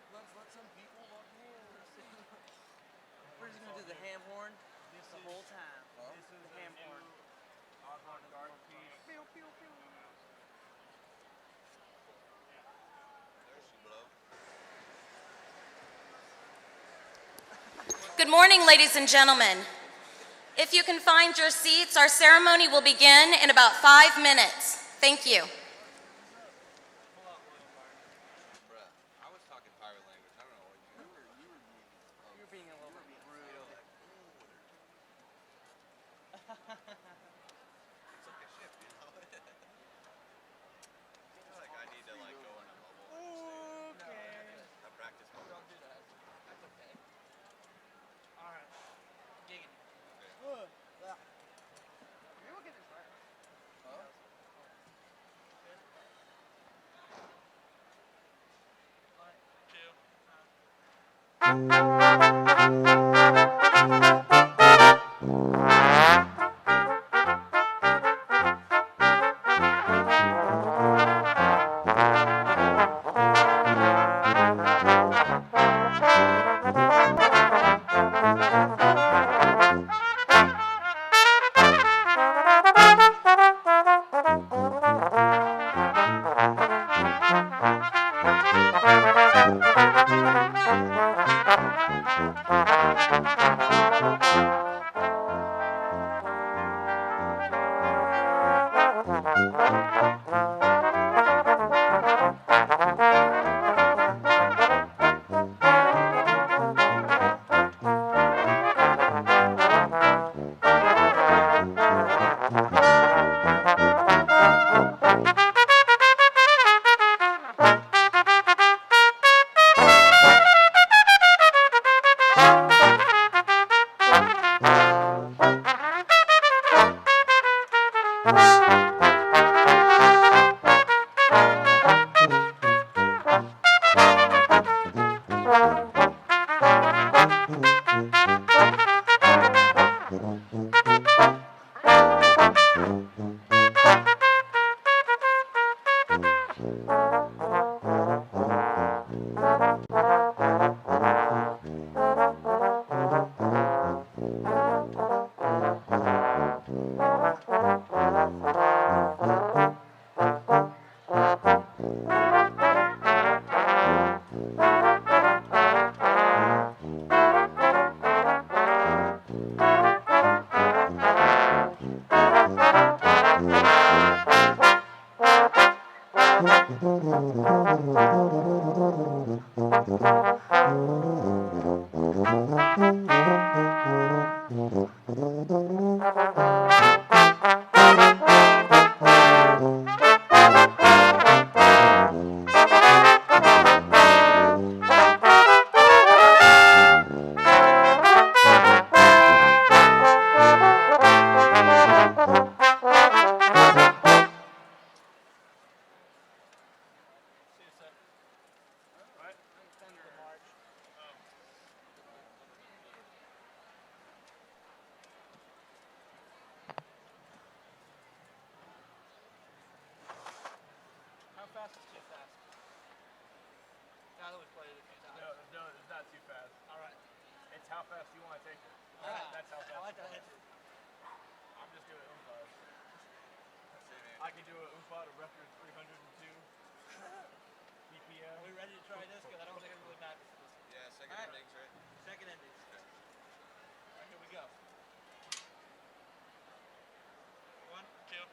Let's let some people up here. We're just gonna do the ham horn the whole time. Huh? This is the ham horn. Avant-garde piece. Pew, pew, pew. There she blow. Good morning, ladies and gentlemen. If you can find your seats, our ceremony will begin in about 5 minutes. Thank you. How fast do you want to take it? That's how fast. I like that. I'm just doing umpas. I can do an umpa to record 302 BPM. Are we ready to try this? Because I don't think it really matters. Yeah, second endings, right? Second endings. All right, here we go. 1, 2.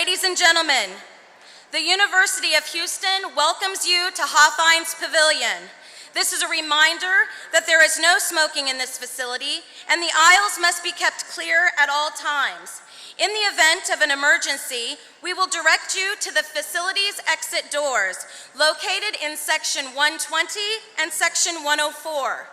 Ladies and gentlemen, the University of Houston welcomes you to Hawthorne's Pavilion. This is a reminder that there is no smoking in this facility and the aisles must be kept clear at all times. In the event of an emergency, we will direct you to the facility's exit doors located in Section 120 and Section 104.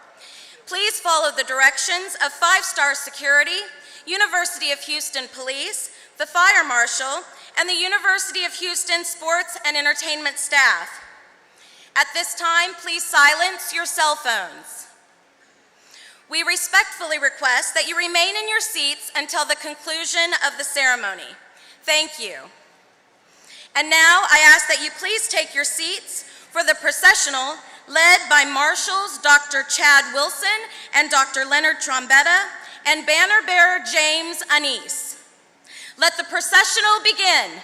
Please follow the directions of 5-star security, University of Houston Police, the Fire Marshal, and the University of Houston Sports and Entertainment staff. At this time, please silence your cell phones. We respectfully request that you remain in your seats until the conclusion of the ceremony. Thank you. And now I ask that you please take your seats for the processional led by Marshals Dr. Chad Wilson and Dr. Leonard Trombetta and banner bearer James Anise. Let the processional begin.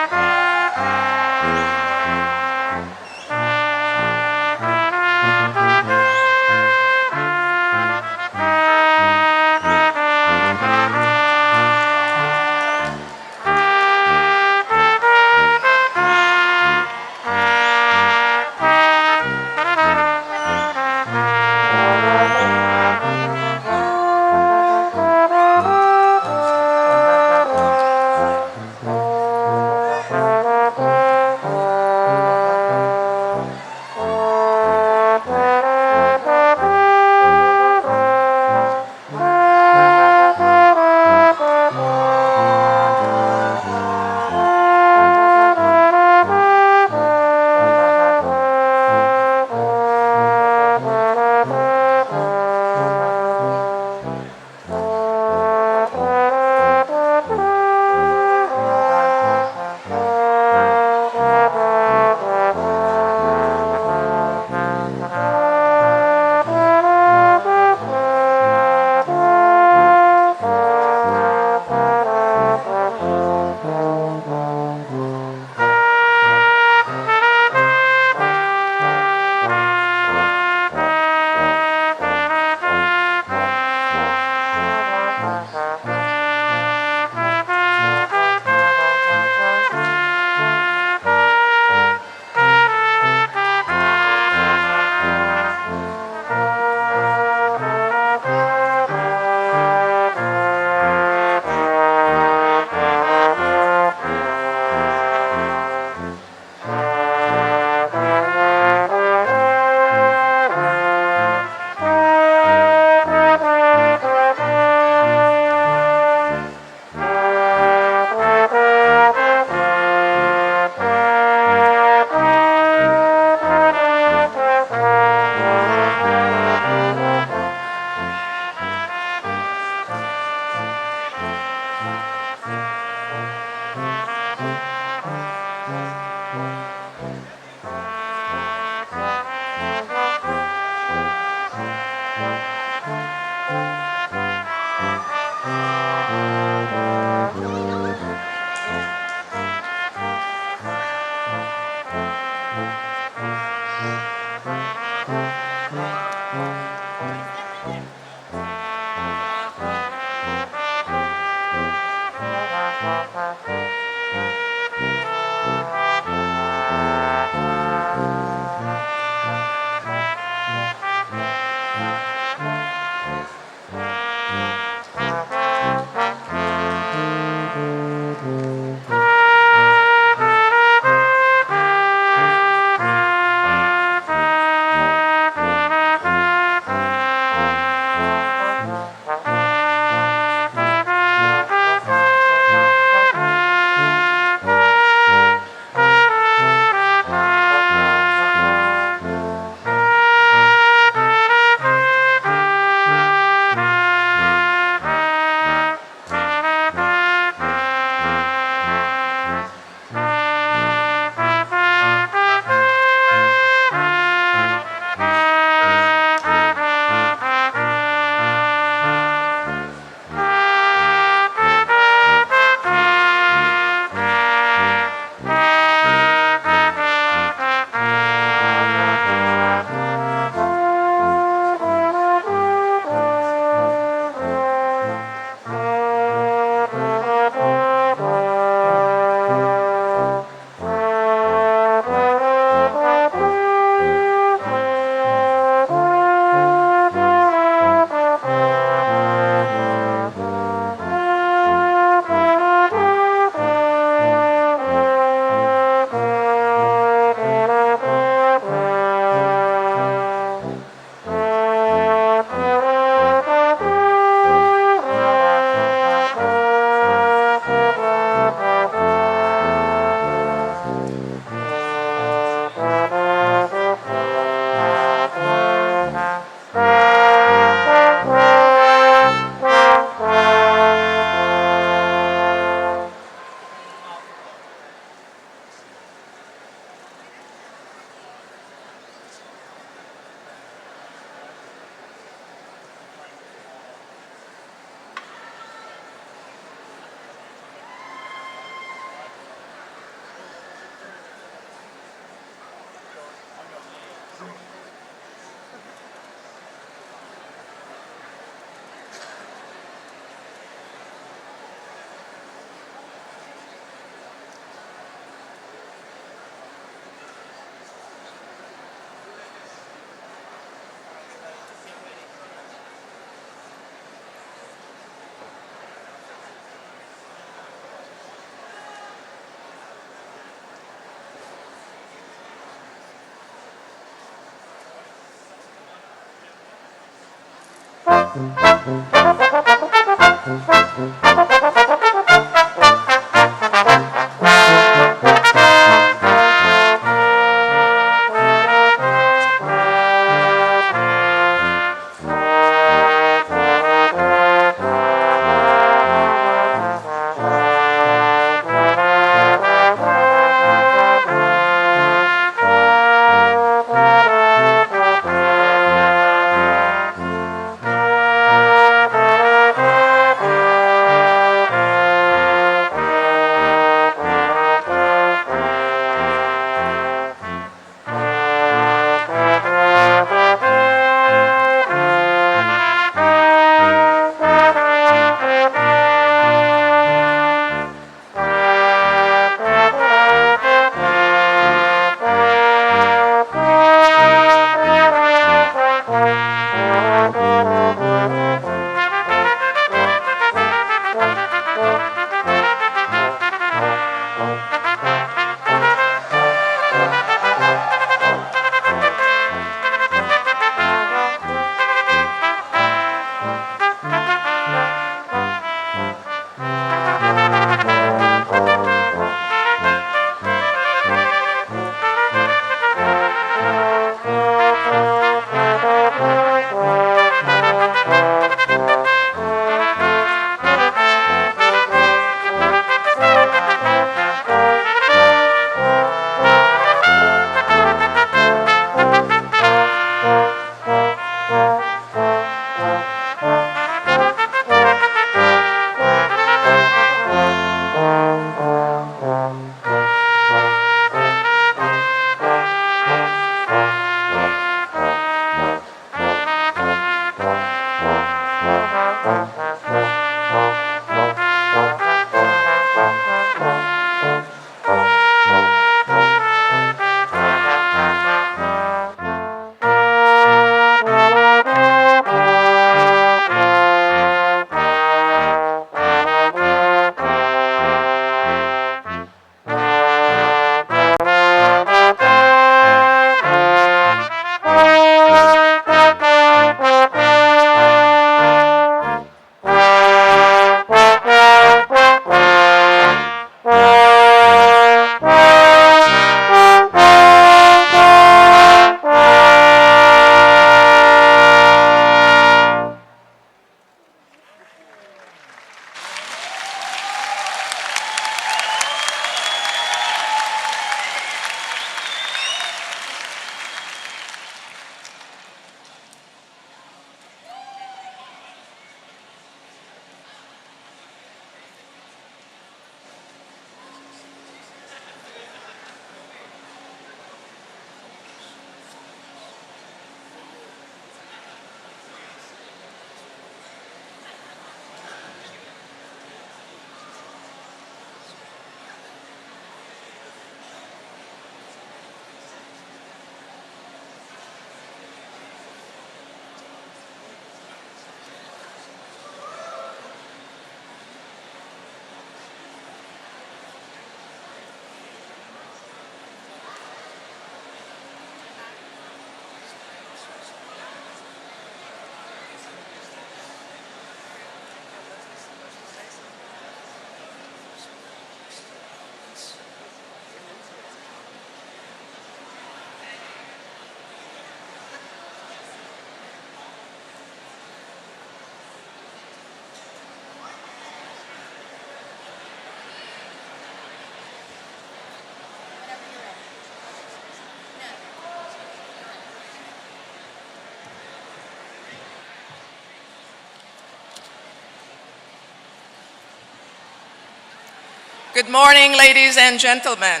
Good morning, ladies and gentlemen.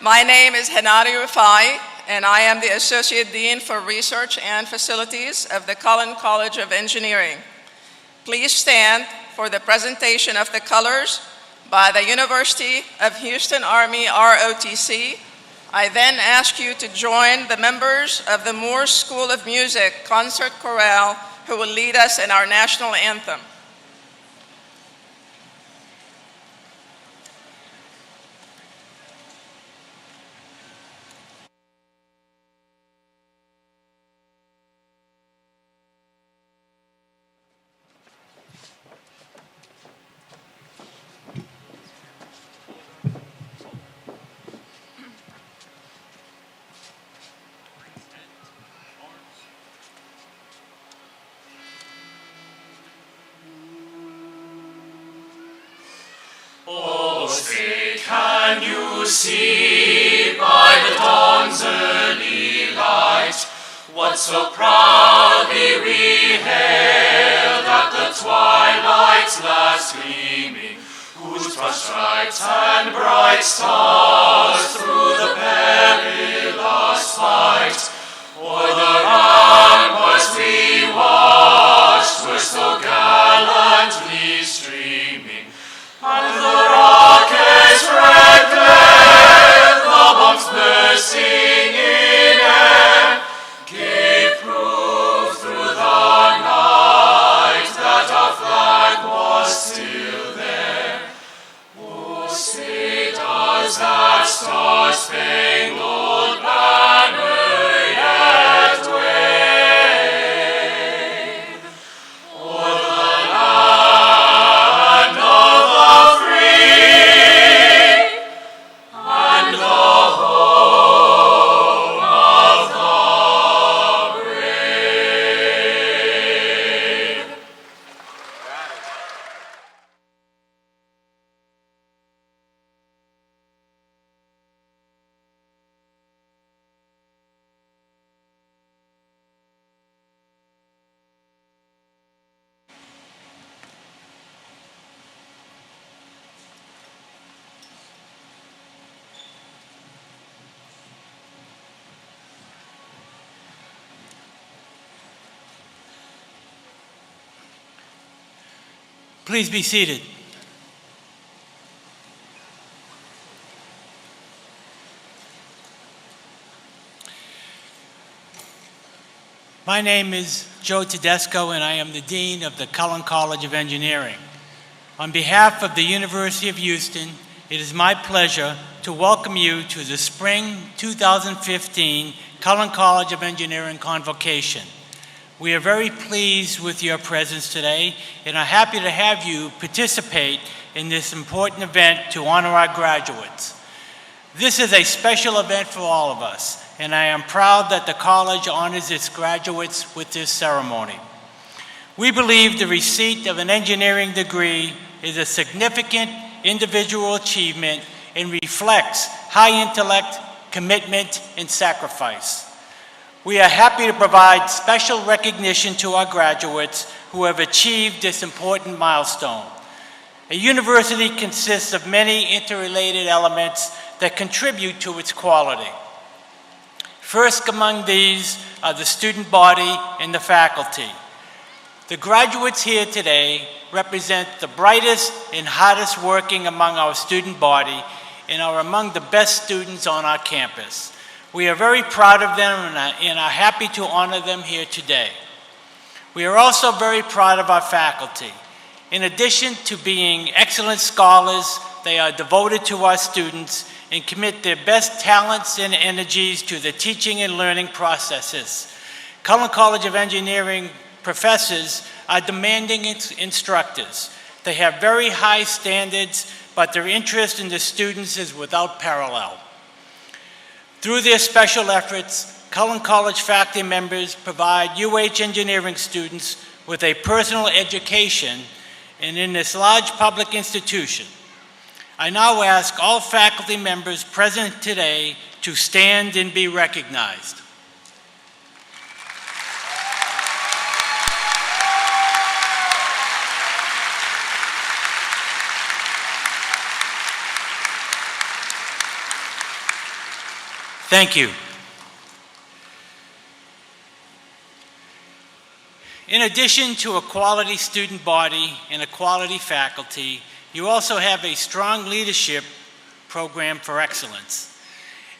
My name is Henari Rafai, and I am the Associate Dean for Research and Facilities of the Cullen College of Engineering. Please stand for the presentation of the colors by the University of Houston Army ROTC. I then ask you to join the members of the Moore School of Music Concert Chorale who will lead us in our national anthem. Say, can you see by the dawn's early light what so proudly we hailed at the twilight's last gleaming, whose flushed stripes and bright stars through the perilous fight o'er the ramparts we watched were so gallantly streaming, and the rocket's red glare, the bombs bursting in air, gave proof through the night that our flag was still there. Oh, say does that star-spangled banner yet wave o'er the land of the free and the home of the brave? Please be seated. My name is Joe Tedesco, and I am the Dean of the Cullen College of Engineering. On behalf of the University of Houston, it is my pleasure to welcome you to the Spring 2015 Cullen College of Engineering Convocation. We are very pleased with your presence today and are happy to have you participate in this important event to honor our graduates. This is a special event for all of us, and I am proud that the college honors its graduates with this ceremony. We believe the receipt of an engineering degree is a significant individual achievement and reflects high intellect, commitment, and sacrifice. We are happy to provide special recognition to our graduates who have achieved this important milestone. A university consists of many interrelated elements that contribute to its quality. First among these are the student body and the faculty. The graduates here today represent the brightest and hardest working among our student body and are among the best students on our campus. We are very proud of them and are happy to honor them here today. We are also very proud of our faculty. In addition to being excellent scholars, they are devoted to our students and commit their best talents and energies to the teaching and learning processes. Cullen College of Engineering professors are demanding instructors. They have very high standards, but their interest in the students is without parallel. Through their special efforts, Cullen College faculty members provide UH engineering students with a personal education and in this large public institution. I now ask all faculty members present today to stand and be recognized. Thank you. In addition to a quality student body and a quality faculty, you also have a strong leadership program for excellence.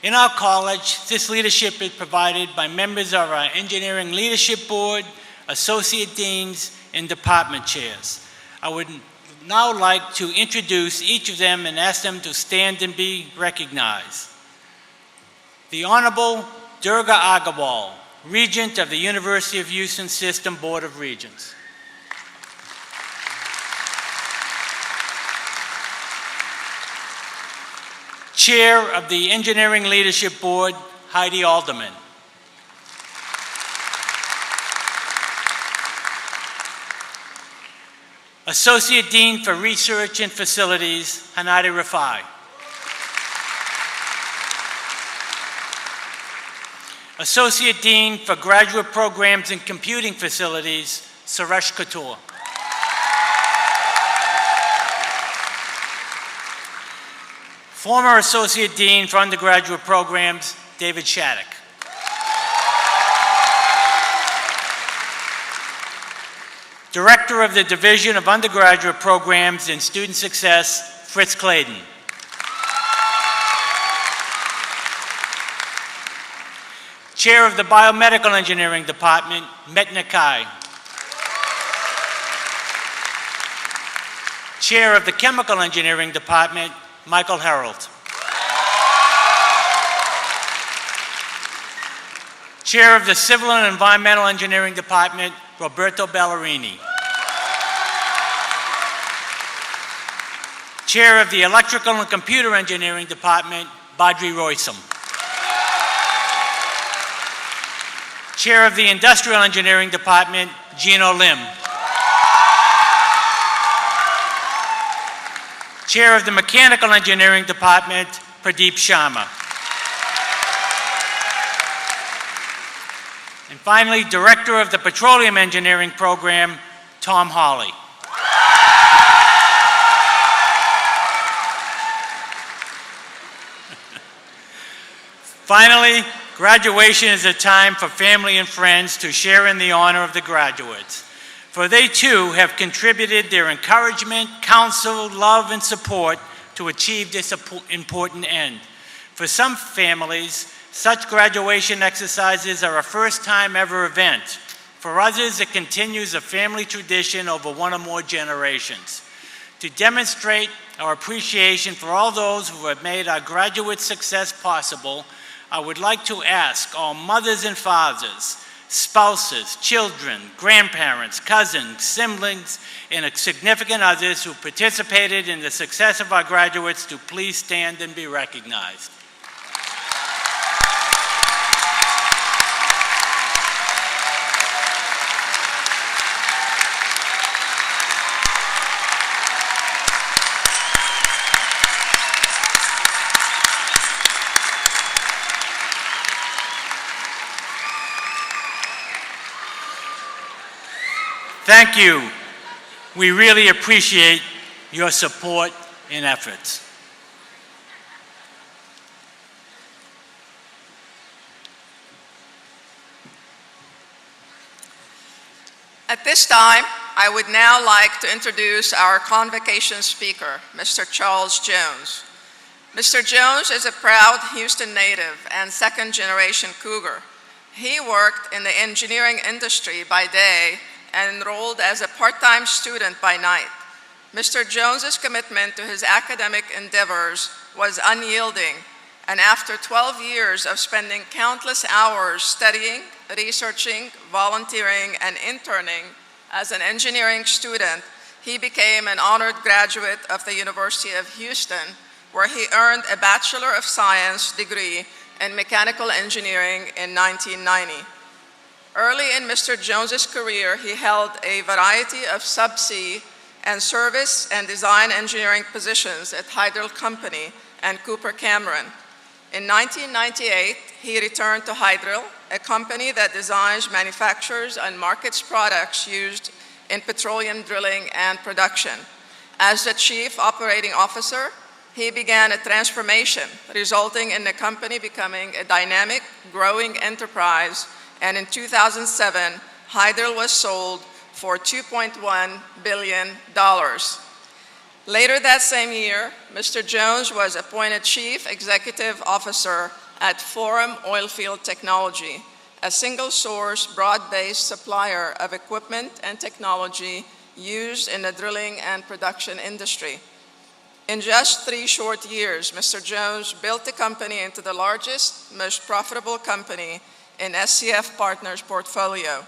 In our college, this leadership is provided by members of our Engineering Leadership Board, Associate Deans, and Department Chairs. I would now like to introduce each of them and ask them to stand and be recognized. The Honorable Durga Agarwal, Regent of the University of Houston System Board of Regents. Chair of the Engineering Leadership Board, Heidi Alderman. Associate Dean for Research and Facilities, Hanadi Rafai. Associate Dean for Graduate Programs and Computing Facilities, Suresh Katur. Former Associate Dean for Undergraduate Programs, David Shattuck. Director of the Division of Undergraduate Programs and Student Success, Fritz Clayton. Chair of the Biomedical Engineering Department, Metna Kai. Chair of the Chemical Engineering Department, Michael Herold. Chair of the Civil and Environmental Engineering Department, Roberto Ballerini. Chair of the Electrical and Computer Engineering Department, Badri Roysam. Chair of the Industrial Engineering Department, Gino Lim. Chair of the Mechanical Engineering Department, Pradeep Sharma. And finally, Director of the Petroleum Engineering Program, Tom Hawley. Finally, graduation is a time for family and friends to share in the honor of the graduates, for they too have contributed their encouragement, counsel, love, and support to achieve this important end. For some families, such graduation exercises are a first-time ever event. For others, it continues a family tradition over one or more generations. To demonstrate our appreciation for all those who have made our graduate success possible, I would like to ask all mothers and fathers, spouses, children, grandparents, cousins, siblings, and significant others who participated in the success of our graduates to please stand and be recognized. Thank you. We really appreciate your support and efforts. At this time, I would now like to introduce our Convocation speaker, Mr. Charles Jones. Mr. Jones is a proud Houston native and second-generation Cougar. He worked in the engineering industry by day and enrolled as a part-time student by night. Mr. Jones's commitment to his academic endeavors was unyielding, and after 12 years of spending countless hours studying, researching, volunteering, and interning as an engineering student, he became an honored graduate of the University of Houston, where he earned a Bachelor of Science degree in mechanical engineering in 1990. Early in Mr. Jones's career, he held a variety of subsea and service and design engineering positions at Hydril Company and Cooper Cameron. In 1998, he returned to Hydril, a company that designs, manufactures, and markets products used in petroleum drilling and production. As the Chief Operating Officer, he began a transformation, resulting in the company becoming a dynamic, growing enterprise, and in 2007, Hydril was sold for $2.1 billion. Later that same year, Mr. Jones was appointed Chief Executive Officer at Forum Oilfield Technology, a single-source, broad-based supplier of equipment and technology used in the drilling and production industry. In just 3 short years, Mr. Jones built the company into the largest, most profitable company in SCF Partners' portfolio.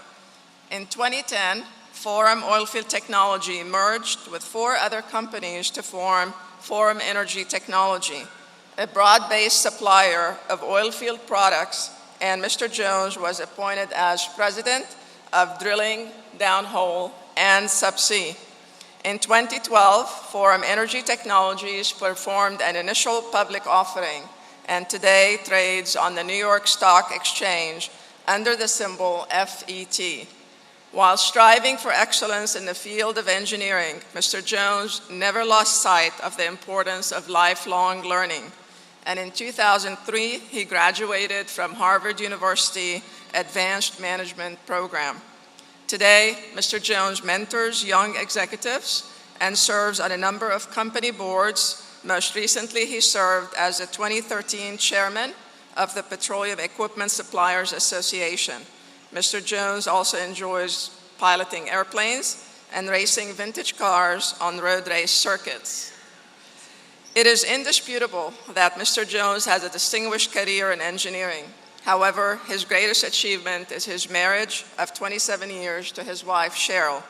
In 2010, Forum Oilfield Technology merged with 4 other companies to form Forum Energy Technology, a broad-based supplier of oilfield products, and Mr. Jones was appointed as President of Drilling, Downhole, and Subsea. In 2012, Forum Energy Technologies performed an initial public offering and today trades on the New York Stock Exchange under the symbol FET. While striving for excellence in the field of engineering, Mr. Jones never lost sight of the importance of lifelong learning. And in 2003, he graduated from Harvard University Advanced Management Program. Today, Mr. Jones mentors young executives and serves on a number of company boards. Most recently, he served as the 2013 chairman of the Petroleum Equipment Suppliers Association. Mr. Jones also enjoys piloting airplanes and racing vintage cars on road race circuits. It is indisputable that Mr. Jones has a distinguished career in engineering. However, his greatest achievement is his marriage of 27 years to his wife, Cheryl.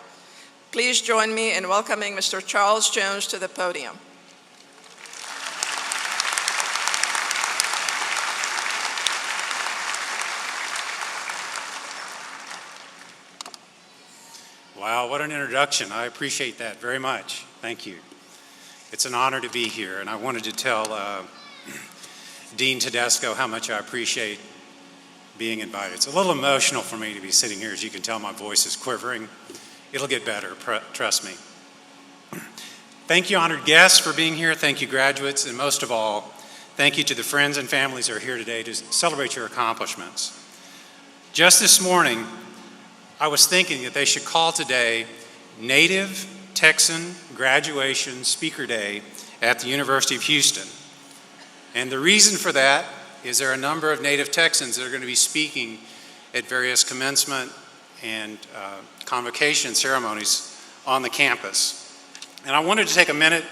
Please join me in welcoming Mr. Charles Jones to the podium. Wow, what an introduction. I appreciate that very much. Thank you. It's an honor to be here, and I wanted to tell Dean Tedesco how much I appreciate being invited. It's a little emotional for me to be sitting here. As you can tell, my voice is quivering. It'll get better, trust me. Thank you, honored guests, for being here. Thank you, graduates, and most of all, thank you to the friends and families who are here today to celebrate your accomplishments. Just this morning, I was thinking that they should call today Native Texan Graduation Speaker Day at the University of Houston. And the reason for that is there are a number of Native Texans that are going to be speaking at various commencement and convocation ceremonies on the campus. And I wanted to take a minute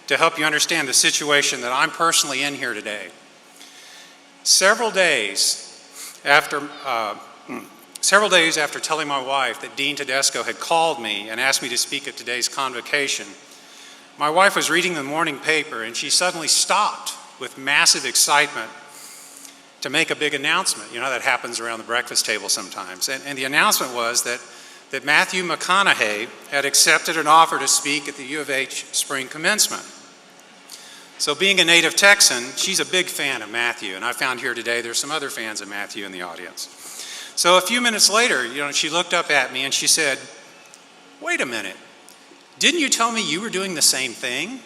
to help you understand the situation that I'm personally in here today. Several days after telling my wife that Dean Tedesco had called me and asked me to speak at today's convocation, my wife was reading the morning paper and she suddenly stopped with massive excitement to make a big announcement. You know, that happens around the breakfast table sometimes. And the announcement was that Matthew McConaughey had accepted an offer to speak at the U of H spring commencement. So being a native Texan, she's a big fan of Matthew, and I found here today there's some other fans of Matthew in the audience. So a few minutes later, she looked up at me and she said, "Wait a minute, didn't you tell me you were doing the same thing?"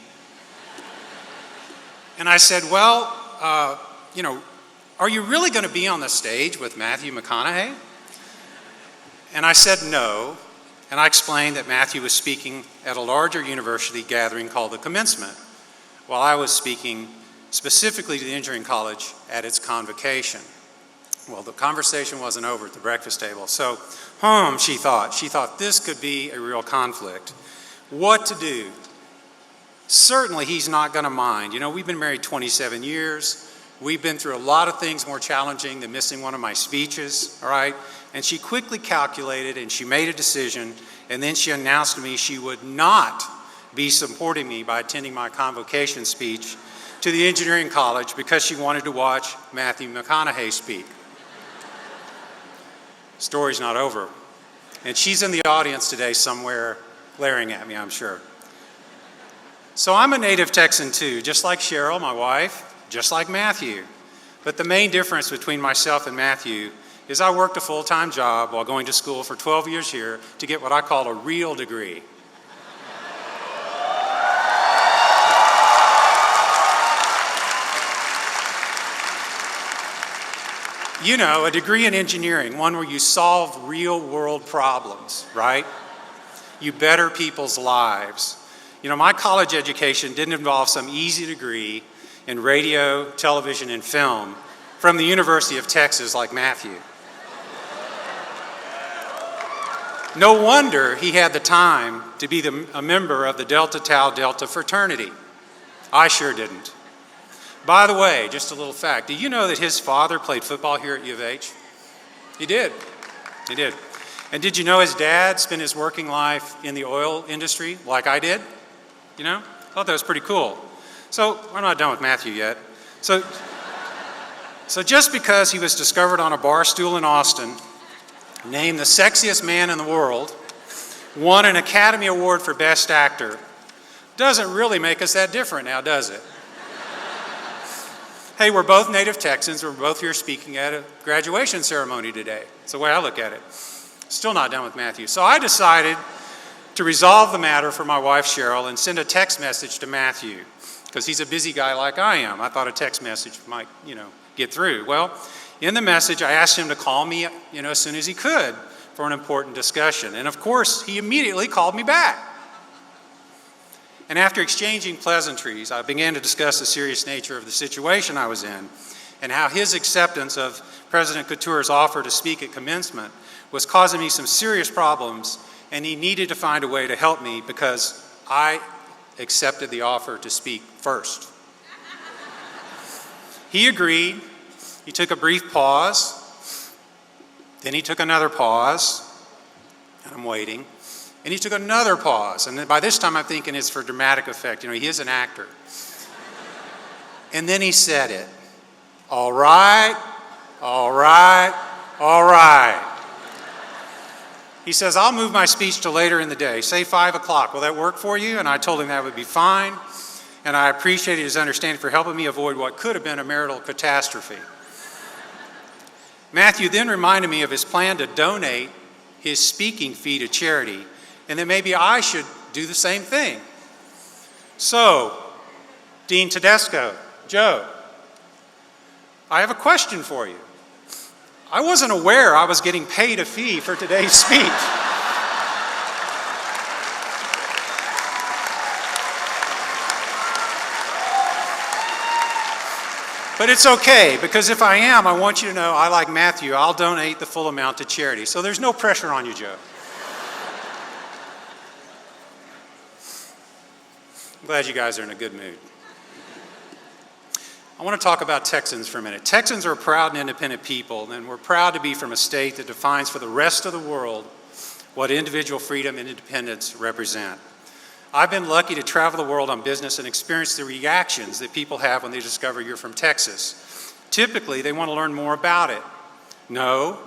And I said, "Well, are you really going to be on the stage with Matthew McConaughey?" And I said no, and I explained that Matthew was speaking at a larger university gathering called the Commencement, while I was speaking specifically to the engineering college at its convocation. Well, the conversation wasn't over at the breakfast table, so she thought this could be a real conflict. What to do? Certainly he's not going to mind. We've been married 27 years. We've been through a lot of things more challenging than missing one of my speeches, all right? And she quickly calculated and she made a decision, and then she announced to me she would not be supporting me by attending my convocation speech to the engineering college because she wanted to watch Matthew McConaughey speak. Story's not over. And she's in the audience today somewhere glaring at me, I'm sure. So I'm a native Texan too, just like Cheryl, my wife, just like Matthew. But the main difference between myself and Matthew is I worked a full-time job while going to school for 12 years here to get what I call a real degree. A degree in engineering, one where you solve real-world problems, right? You better people's lives. My college education didn't involve some easy degree in radio, television, and film from the University of Texas like Matthew. No wonder he had the time to be a member of the Delta Tau Delta fraternity. I sure didn't. By the way, just a little fact, do you know that his father played football here at U of H? He did. He did. And did you know his dad spent his working life in the oil industry like I did? I thought that was pretty cool. So we're not done with Matthew yet. So just because he was discovered on a bar stool in Austin, named the sexiest man in the world, won an Academy Award for Best Actor. Doesn't really make us that different now, does it? Hey, we're both native Texans. We're both here speaking at a graduation ceremony today. That's the way I look at it. Still not done with Matthew. So I decided to resolve the matter for my wife, Cheryl, and send a text message to Matthew, because he's a busy guy like I am. I thought a text message might, get through. Well, in the message, I asked him to call me, as soon as he could for an important discussion. And of course, he immediately called me back. And after exchanging pleasantries, I began to discuss the serious nature of the situation I was in and how his acceptance of President Couture's offer to speak at commencement was causing me some serious problems, and he needed to find a way to help me because I accepted the offer to speak first. He agreed. He took a brief pause. Then he took another pause, and I'm waiting. And he took another pause. And then by this time, I'm thinking it's for dramatic effect. He is an actor. And then he said it. All right, all right, all right. He says, I'll move my speech to later in the day, say 5 o'clock. Will that work for you? And I told him that would be fine. And I appreciated his understanding for helping me avoid what could have been a marital catastrophe. Matthew then reminded me of his plan to donate his speaking fee to charity, and that maybe I should do the same thing. So, Dean Tedesco, Joe, I have a question for you. I wasn't aware I was getting paid a fee for today's speech. But it's okay, because if I am, I want you to know I, like Matthew, I'll donate the full amount to charity. So there's no pressure on you, Joe. I'm glad you guys are in a good mood. I want to talk about Texans for a minute. Texans are a proud and independent people, and we're proud to be from a state that defines for the rest of the world what individual freedom and independence represent. I've been lucky to travel the world on business and experience the reactions that people have when they discover you're from Texas. Typically, they want to learn more about it. No,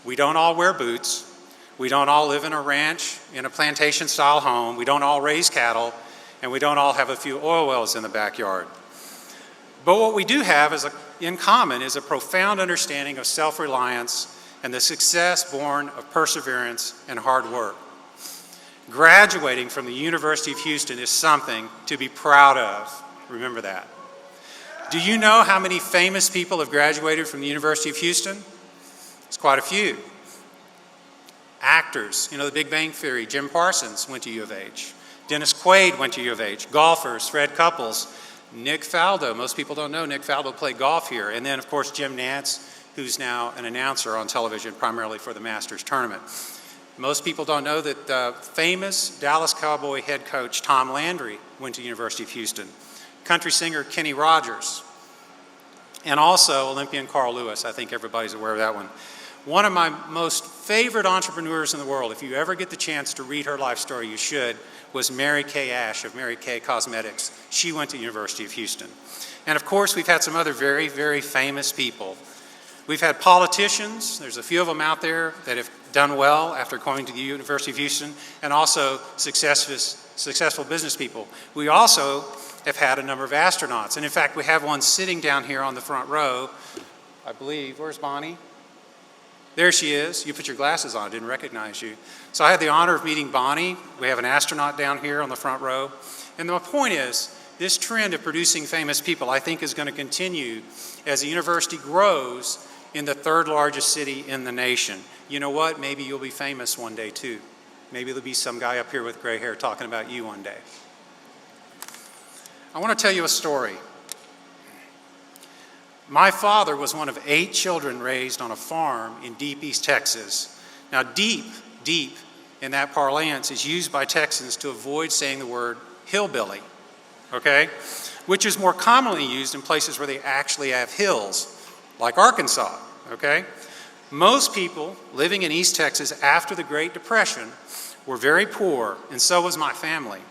we don't all wear boots. We don't all live in a ranch, in a plantation-style home. We don't all raise cattle, and we don't all have a few oil wells in the backyard. But what we do have in common is a profound understanding of self-reliance and the success born of perseverance and hard work. Graduating from the University of Houston is something to be proud of. Remember that. Do you know how many famous people have graduated from the University of Houston? It's quite a few. Actors, The Big Bang Theory, Jim Parsons went to U of H. Dennis Quaid went to U of H. Golfers, Fred Couples, Nick Faldo. Most people don't know Nick Faldo played golf here. And then, of course, Jim Nantz, who's now an announcer on television, primarily for the Masters tournament. Most people don't know that famous Dallas Cowboy head coach Tom Landry went to University of Houston. Country singer Kenny Rogers. And also Olympian Carl Lewis. I think everybody's aware of that one. One of my most favorite entrepreneurs in the world, if you ever get the chance to read her life story, you should, was Mary Kay Ash of Mary Kay Cosmetics. She went to University of Houston. And of course, we've had some other very, very famous people. We've had politicians. There's a few of them out there that have done well after going to the University of Houston, and also successful business people. We also have had a number of astronauts. And in fact, we have one sitting down here on the front row, I believe. Where's Bonnie? There she is. You put your glasses on, I didn't recognize you. So I had the honor of meeting Bonnie. We have an astronaut down here on the front row. And my point is, this trend of producing famous people, I think, is going to continue as the university grows in the third largest city in the nation. You know what? Maybe you'll be famous one day too. Maybe there'll be some guy up here with gray hair talking about you one day. I want to tell you a story. My father was one of 8 children raised on a farm in deep East Texas. Now, deep in that parlance is used by Texans to avoid saying the word hillbilly, okay? Which is more commonly used in places where they actually have hills, like Arkansas, okay? Most people living in East Texas after the Great Depression were very poor, and so was my family.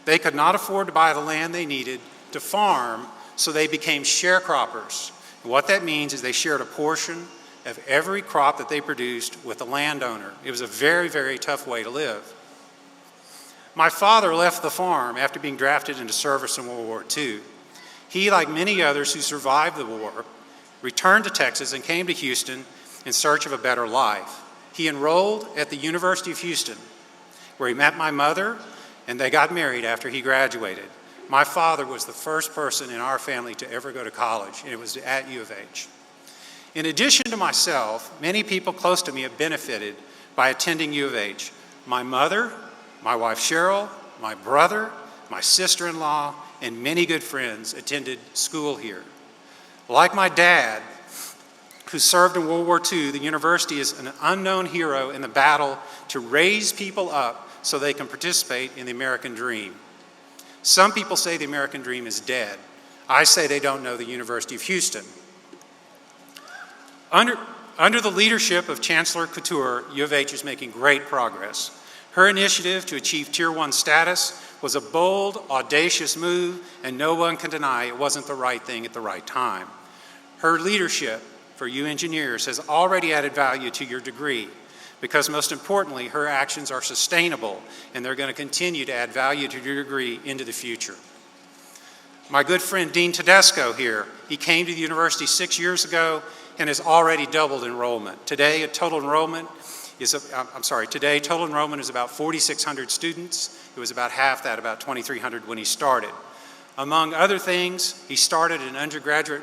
They could not afford to buy the land they needed to farm, so they became sharecroppers. And what that means is they shared a portion of every crop that they produced with the landowner. It was a very, very tough way to live. My father left the farm after being drafted into service in World War II. He, like many others who survived the war, returned to Texas and came to Houston in search of a better life. He enrolled at the University of Houston, where he met my mother, and they got married after he graduated. My father was the first person in our family to ever go to college, and it was at U of H. In addition to myself, many people close to me have benefited by attending U of H. My mother, my wife Cheryl, my brother, my sister-in-law, and many good friends attended school here. Like my dad, who served in World War II, the university is an unknown hero in the battle to raise people up so they can participate in the American dream. Some people say the American dream is dead. I say they don't know the University of Houston. Under the leadership of Chancellor Couture, U of H is making great progress. Her initiative to achieve Tier 1 status was a bold, audacious move, and no one can deny it wasn't the right thing at the right time. Her leadership for you engineers has already added value to your degree, because most importantly, her actions are sustainable, and they're going to continue to add value to your degree into the future. My good friend Dean Tedesco here, he came to the university 6 years ago and has already doubled enrollment. Today, total enrollment is about 4,600 students. It was about half that, about 2,300 when he started. Among other things, he started an undergraduate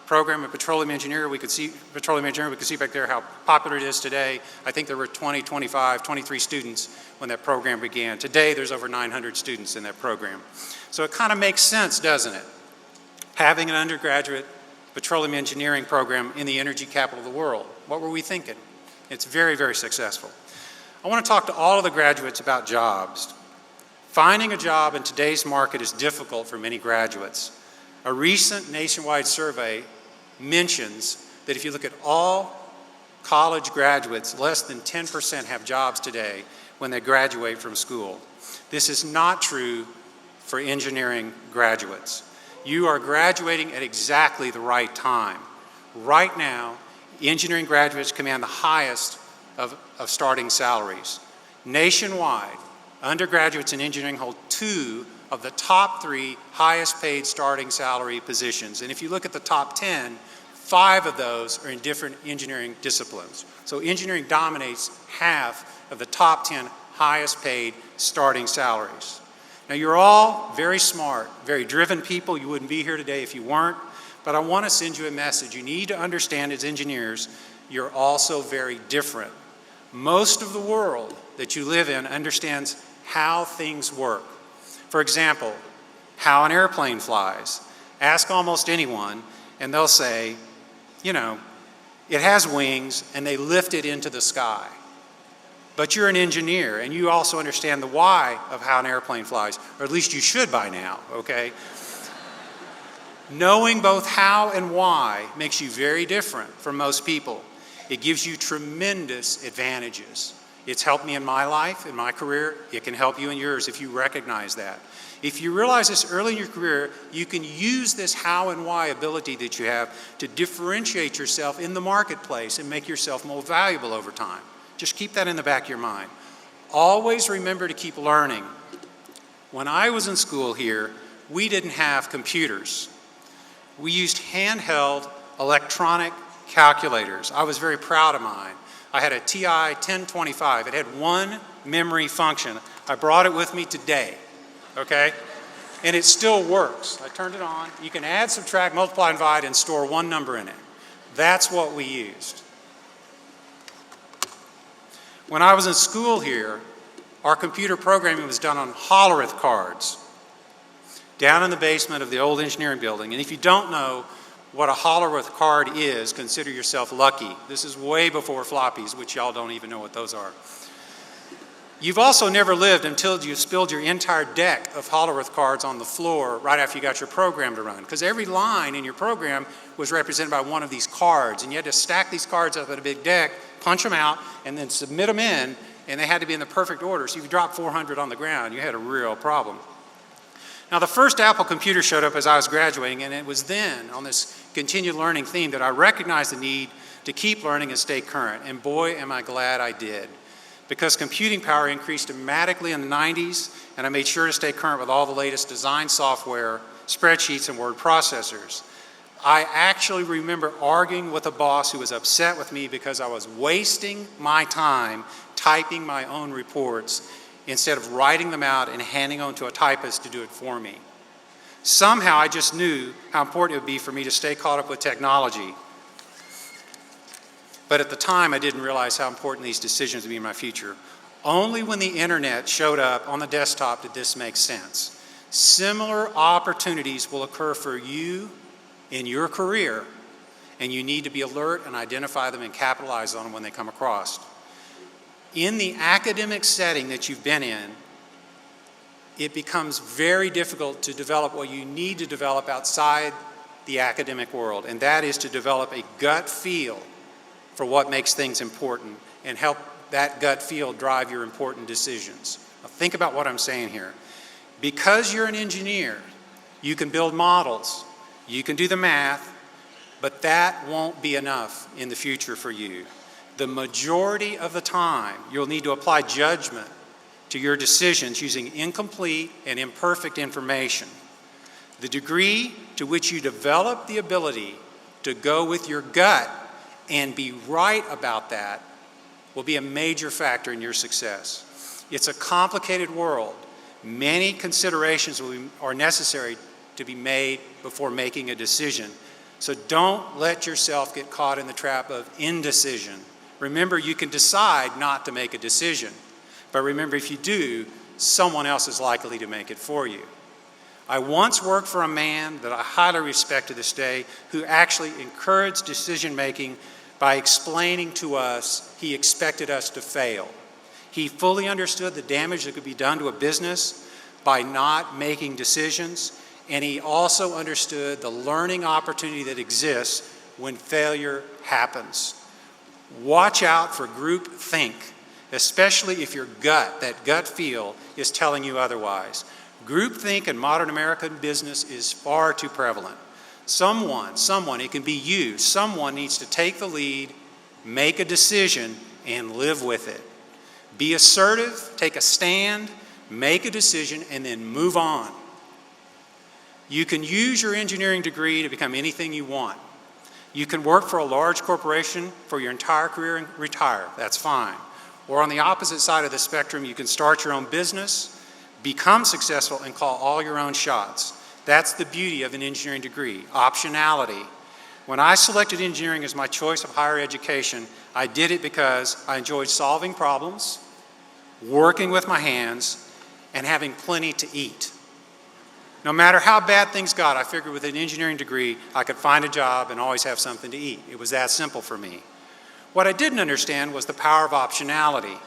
program in petroleum engineering. We could see back there how popular it is today. I think there were 20, 25, 23 students when that program began. Today, there's over 900 students in that program. So it kind of makes sense, doesn't it? Having an undergraduate petroleum engineering program in the energy capital of the world. What were we thinking? It's very, very successful. I want to talk to all of the graduates about jobs. Finding a job in today's market is difficult for many graduates. A recent nationwide survey mentions that if you look at all college graduates, less than 10% have jobs today when they graduate from school. This is not true for engineering graduates. You are graduating at exactly the right time. Right now, engineering graduates command the highest of starting salaries. Nationwide, undergraduates in engineering hold 2 of the top 3 highest paid starting salary positions. And if you look at the top 10, 5 of those are in different engineering disciplines. So engineering dominates half of the top 10 highest paid starting salaries. Now you're all very smart, very driven people. You wouldn't be here today if you weren't. But I want to send you a message. You need to understand as engineers, you're also very different. Most of the world that you live in understands how things work. For example, how an airplane flies. Ask almost anyone, and they'll say, you know, it has wings, and they lift it into the sky. But you're an engineer, and you also understand the why of how an airplane flies, or at least you should by now, okay? Knowing both how and why makes you very different from most people. It gives you tremendous advantages. It's helped me in my life, in my career. It can help you in yours if you recognize that. If you realize this early in your career, you can use this how and why ability that you have to differentiate yourself in the marketplace and make yourself more valuable over time. Just keep that in the back of your mind. Always remember to keep learning. When I was in school here, we didn't have computers. We used handheld electronic calculators. I was very proud of mine. I had a TI 1025. It had one memory function. I brought it with me today, okay? And it still works. I turned it on. You can add, subtract, multiply, and divide, and store one number in it. That's what we used. When I was in school here, our computer programming was done on Hollerith cards down in the basement of the old engineering building. And if you don't know what a Hollerith card is, consider yourself lucky. This is way before floppies, which y'all don't even know what those are. You've also never lived until you spilled your entire deck of Hollerith cards on the floor right after you got your program to run, because every line in your program was represented by one of these cards, and you had to stack these cards up in a big deck, punch them out, and then submit them in, and they had to be in the perfect order. So if you dropped 400 on the ground, you had a real problem. Now, the first Apple computer showed up as I was graduating, and it was then, on this continued learning theme, that I recognized the need to keep learning and stay current. And boy, am I glad I did. Because computing power increased dramatically in the 90s, and I made sure to stay current with all the latest design software, spreadsheets, and word processors. I actually remember arguing with a boss who was upset with me because I was wasting my time typing my own reports instead of writing them out and handing them to a typist to do it for me. Somehow I just knew how important it would be for me to stay caught up with technology. But at the time, I didn't realize how important these decisions would be in my future. Only when the internet showed up on the desktop did this make sense. Similar opportunities will occur for you in your career, and you need to be alert and identify them and capitalize on them when they come across. In the academic setting that you've been in, it becomes very difficult to develop what you need to develop outside the academic world, and that is to develop a gut feel for what makes things important and help that gut feel drive your important decisions. Now, think about what I'm saying here. Because you're an engineer, you can build models, you can do the math, but that won't be enough in the future for you. The majority of the time, you'll need to apply judgment to your decisions using incomplete and imperfect information. The degree to which you develop the ability to go with your gut and be right about that will be a major factor in your success. It's a complicated world. Many considerations are necessary to be made before making a decision. So don't let yourself get caught in the trap of indecision. Remember, you can decide not to make a decision, but remember, if you do, someone else is likely to make it for you. I once worked for a man that I highly respect to this day who actually encouraged decision-making by explaining to us he expected us to fail. He fully understood the damage that could be done to a business by not making decisions, and he also understood the learning opportunity that exists when failure happens. Watch out for group think, especially if your gut, that gut feel, is telling you otherwise. Groupthink in modern American business is far too prevalent. Someone, it can be you, someone needs to take the lead, make a decision, and live with it. Be assertive, take a stand, make a decision, and then move on. You can use your engineering degree to become anything you want. You can work for a large corporation for your entire career and retire. That's fine. Or on the opposite side of the spectrum, you can start your own business, become successful, and call all your own shots. That's the beauty of an engineering degree, optionality. When I selected engineering as my choice of higher education, I did it because I enjoyed solving problems, working with my hands, and having plenty to eat. No matter how bad things got, I figured with an engineering degree, I could find a job and always have something to eat. It was that simple for me. What I didn't understand was the power of optionality.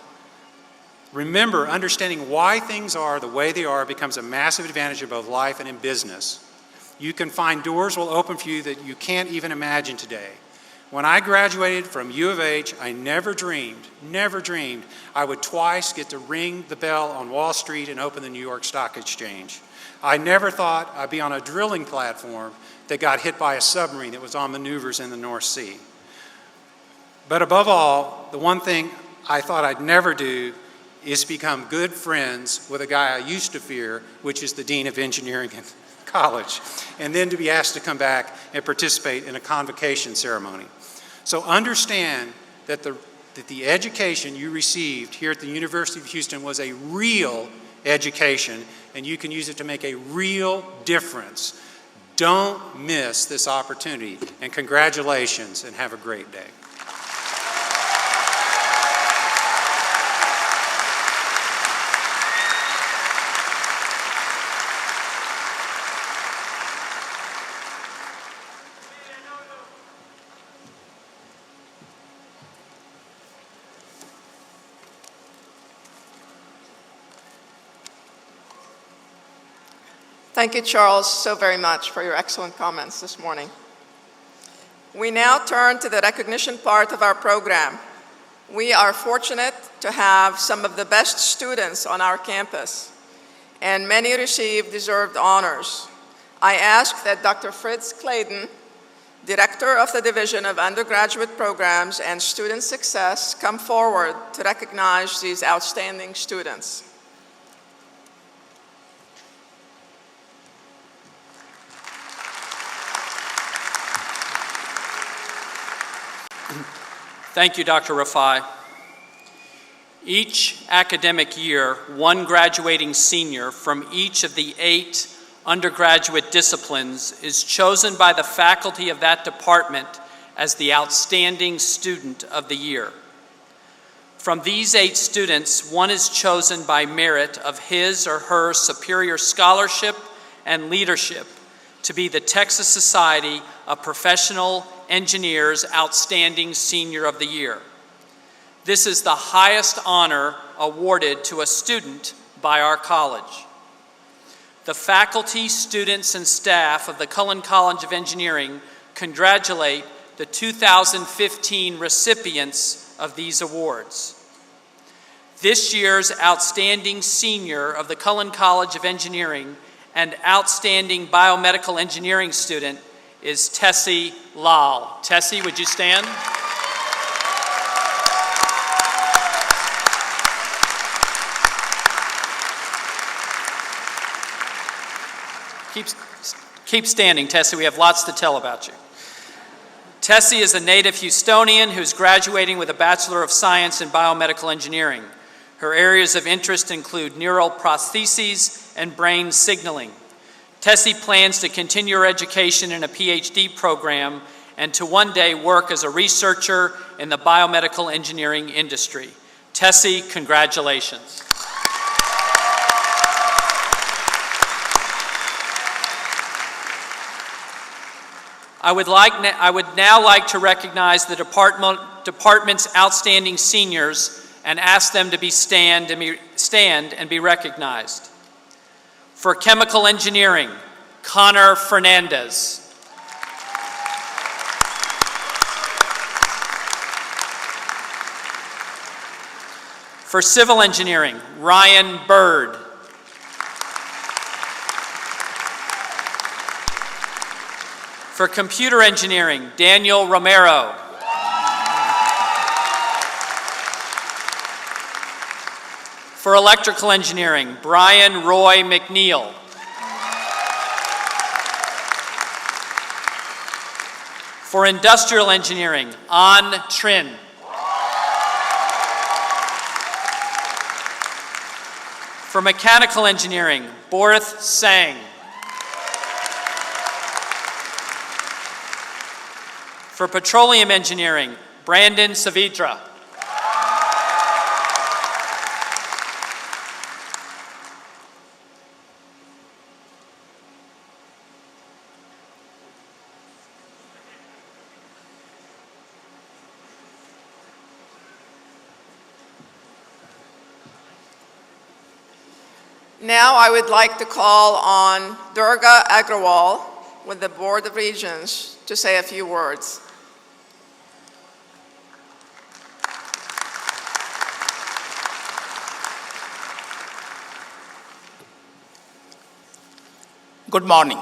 Remember, understanding why things are the way they are becomes a massive advantage in both life and in business. You can find doors will open for you that you can't even imagine today. When I graduated from U of H, I never dreamed I would twice get to ring the bell on Wall Street and open the New York Stock Exchange. I never thought I'd be on a drilling platform that got hit by a submarine that was on maneuvers in the North Sea. But above all, the one thing I thought I'd never do is become good friends with a guy I used to fear, which is the Dean of Engineering in college, and then to be asked to come back and participate in a convocation ceremony. So understand that the education you received here at the University of Houston was a real education, and you can use it to make a real difference. Don't miss this opportunity, and congratulations, and have a great day. Thank you, Charles, so very much for your excellent comments this morning. We now turn to the recognition part of our program. We are fortunate to have some of the best students on our campus, and many receive deserved honors. I ask that Dr. Fritz Clayton Director of the Division of Undergraduate Programs and Student Success, come forward to recognize these outstanding students. Thank you, Dr. Rafai. Each academic year, one graduating senior from each of the 8 undergraduate disciplines is chosen by the faculty of that department as the outstanding student of the year. From these 8 students, one is chosen by merit of his or her superior scholarship and leadership to be the Texas Society of Professional Engineers Outstanding Senior of the Year. This is the highest honor awarded to a student by our college. The faculty, students, and staff of the Cullen College of Engineering congratulate the 2015 recipients of these awards. This year's Outstanding Senior of the Cullen College of Engineering and Outstanding Biomedical Engineering student is Tessie Lal. Tessie, would you stand? Keep standing, Tessie. We have lots to tell about you. Tessie is a native Houstonian who's graduating with a Bachelor of Science in Biomedical Engineering. Her areas of interest include neural prostheses and brain signaling. Tessie plans to continue her education in a PhD program and to one day work as a researcher in the biomedical engineering industry. Tessie, congratulations. I would now like to recognize the department's outstanding seniors and ask them to stand and be recognized. For chemical engineering, Connor Fernandez. For civil engineering, Ryan Bird. For computer engineering, Daniel Romero. For electrical engineering, Brian Roy McNeil. For industrial engineering, An Trin. For mechanical engineering, Borith Sang. For petroleum engineering, Brandon Savitra. Now I would like to call on Durga Agrawal with the Board of Regents to say a few words. Good morning.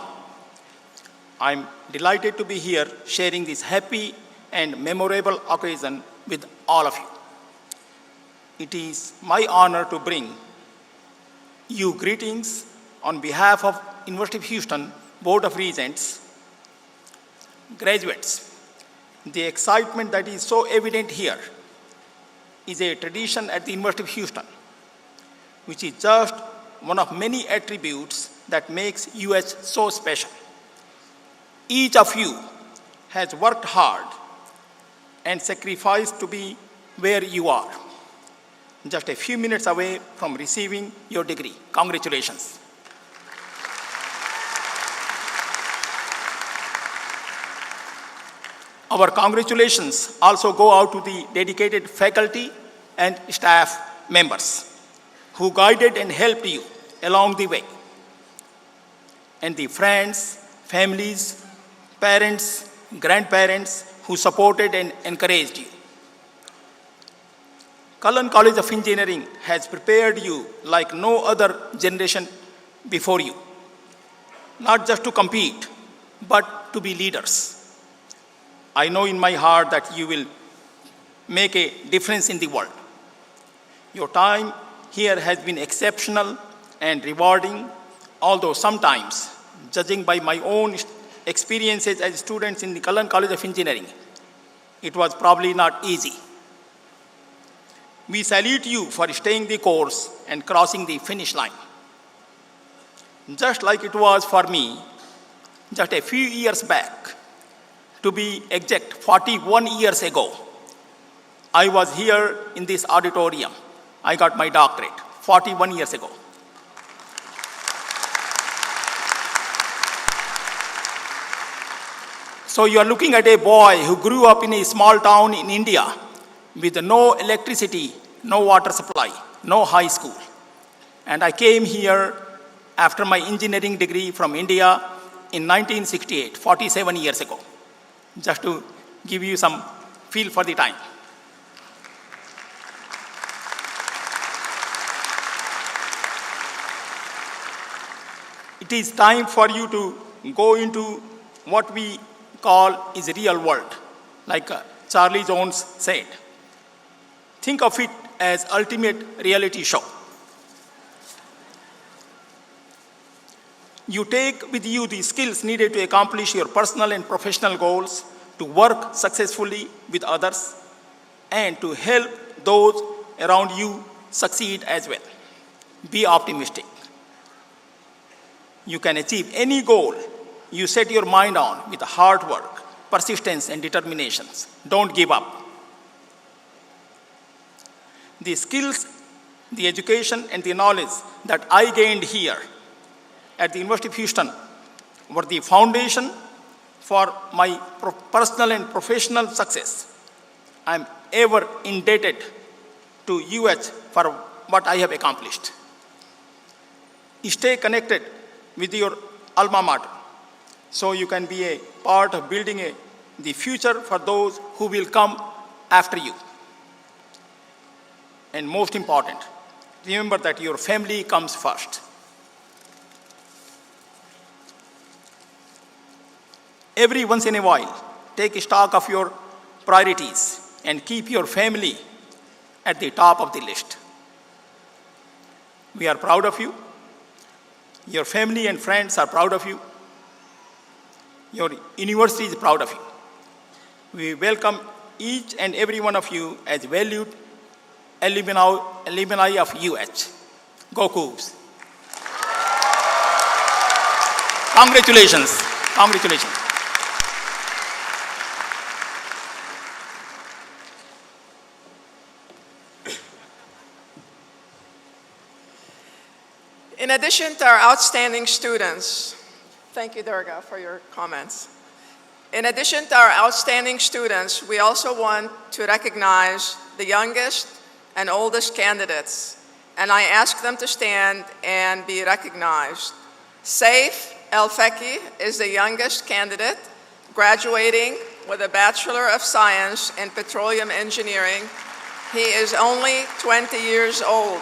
I'm delighted to be here sharing this happy and memorable occasion with all of you. It is my honor to bring you greetings on behalf of University of Houston Board of Regents. Graduates, the excitement that is so evident here is a tradition at the University of Houston, which is just one of many attributes that makes UH so special. Each of you has worked hard and sacrificed to be where you are, just a few minutes away from receiving your degree. Congratulations. Our congratulations also go out to the dedicated faculty and staff members who guided and helped you along the way, and the friends, families, parents, grandparents who supported and encouraged you. Cullen College of Engineering has prepared you like no other generation before you, not just to compete, but to be leaders. I know in my heart that you will make a difference in the world. Your time here has been exceptional and rewarding, although sometimes, judging by my own experiences as students in the Cullen College of Engineering, it was probably not easy. We salute you for staying the course and crossing the finish line. Just like it was for me, just a few years back, to be exact, 41 years ago, I was here in this auditorium. I got my doctorate 41 years ago. So you are looking at a boy who grew up in a small town in India with no electricity, no water supply, no high school. And I came here after my engineering degree from India in 1968, 47 years ago, just to give you some feel for the time. It is time for you to go into what we call is real world, like Charlie Jones said. Think of it as ultimate reality show. You take with you the skills needed to accomplish your personal and professional goals, to work successfully with others, and to help those around you succeed as well. Be optimistic. You can achieve any goal you set your mind on with hard work, persistence, and determinations. Don't give up. The skills, the education, and the knowledge that I gained here at the University of Houston were the foundation for my personal and professional success. I am ever indebted to UH for what I have accomplished. Stay connected with your alma mater so you can be a part of building the future for those who will come after you. And most important, remember that your family comes first. Every once in a while, take stock of your priorities and keep your family at the top of the list. We are proud of you. Your family and friends are proud of you. Your university is proud of you. We welcome each and every one of you as valued alumni of UH. Go Cougs. Congratulations. Congratulations. In addition to our outstanding students, thank you, Durga, for your comments. In addition to our outstanding students, we also want to recognize the youngest and oldest candidates, and I ask them to stand and be recognized. Saif El-Feki is the youngest candidate, graduating with a Bachelor of Science in Petroleum Engineering. He is only 20 years old.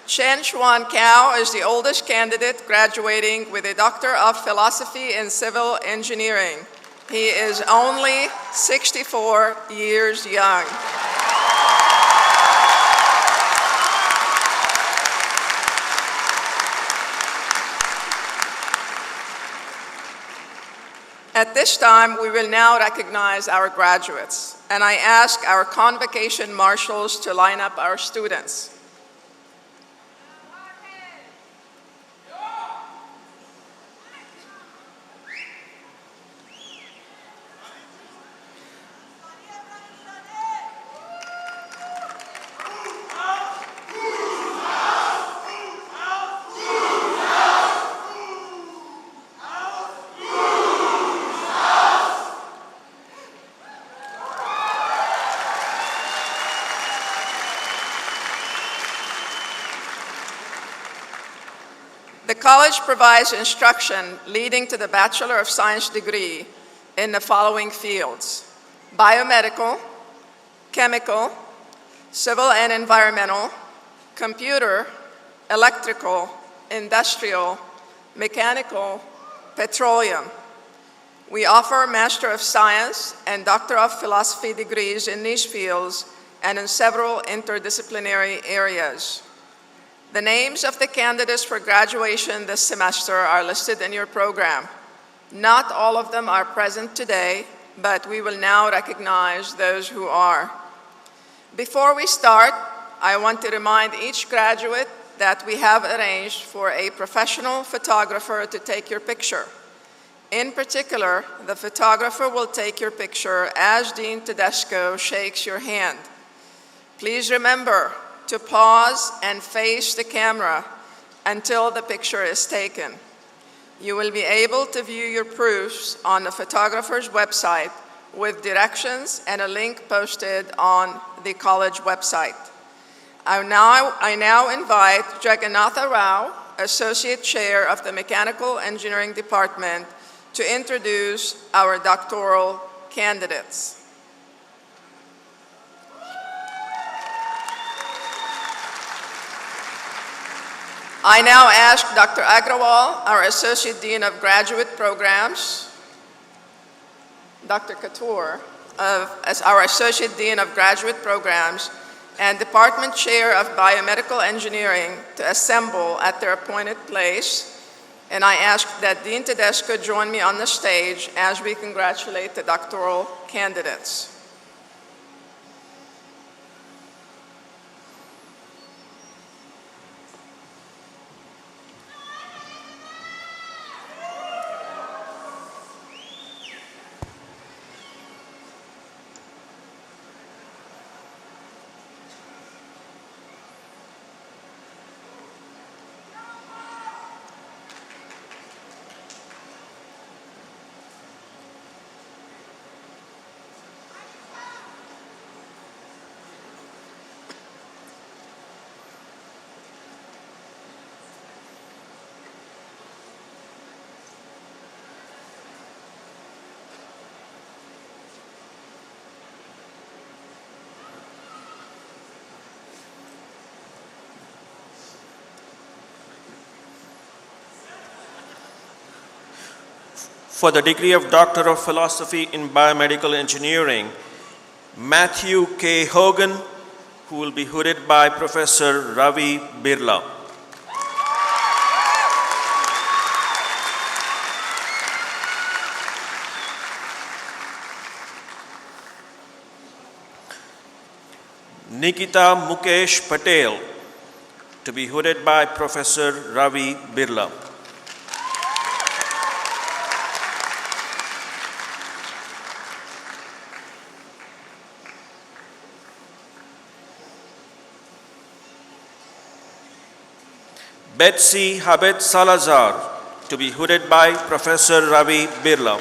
Chen Xuan Cao is the oldest candidate, graduating with a Doctor of Philosophy in Civil Engineering. He is only 64 years young. At this time, we will now recognize our graduates, and I ask our Convocation marshals to line up our students. The college provides instruction leading to the Bachelor of Science degree in the following fields: biomedical, chemical, civil and environmental, computer, electrical, industrial, mechanical, petroleum. We offer Master of Science and Doctor of Philosophy degrees in these fields and in several interdisciplinary areas. The names of the candidates for graduation this semester are listed in your program. Not all of them are present today, but we will now recognize those who are. Before we start, I want to remind each graduate that we have arranged for a professional photographer to take your picture. In particular, the photographer will take your picture as Dean Tedesco shakes your hand. Please remember to pause and face the camera until the picture is taken. You will be able to view your proofs on the photographer's website with directions and a link posted on the college website. I now invite Jagannatha Rao, Associate Chair of the Mechanical Engineering Department, to introduce our doctoral candidates. I now ask Dr. Agrawal, our Associate Dean of Graduate Programs, Dr. Katur, as our Associate Dean of Graduate Programs, and Department Chair of Biomedical Engineering to assemble at their appointed place. And I ask that Dean Tedesco join me on the stage as we congratulate the doctoral candidates. For the degree of Doctor of Philosophy in Biomedical Engineering, Matthew K. Hogan, who will be hooded by Professor Ravi Birla. Nikita Mukesh Patel, to be hooded by Professor Ravi Birla. Betsy Habet Salazar, to be hooded by Professor Ravi Birla.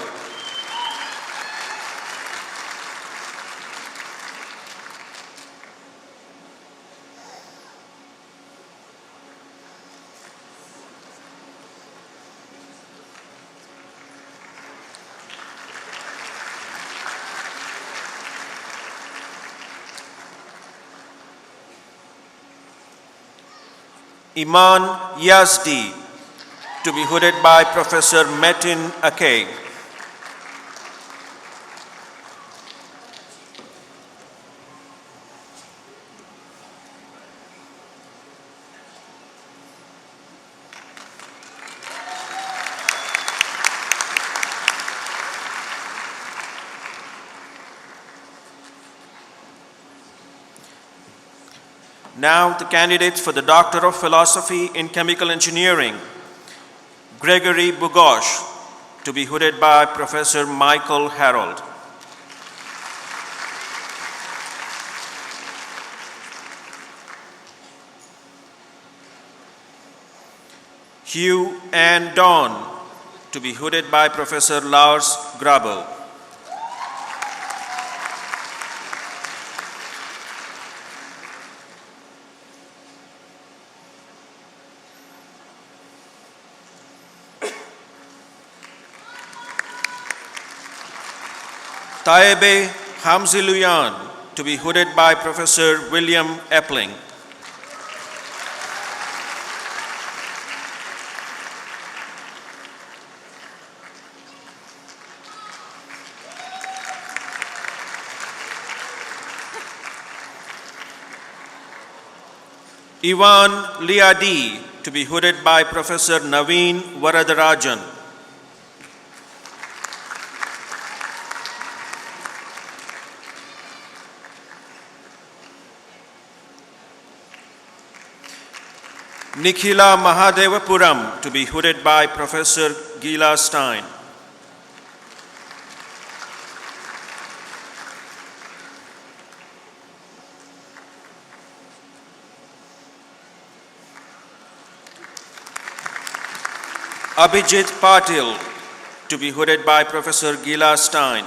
Iman Yazdi, to be hooded by Professor Metin Akay. Now the candidates for the Doctor of Philosophy in Chemical Engineering. Gregory Bugosh, to be hooded by Professor Michael Harold. Hugh Ann Dawn, to be hooded by Professor Lars Grabel. Taebe Hamziluyan, to be hooded by Professor William Epling. Ivan Liadi, to be hooded by Professor Naveen Varadarajan. Nikhila Mahadevapuram, to be hooded by Professor Gila Stein. Abhijit Patil, to be hooded by Professor Gila Stein.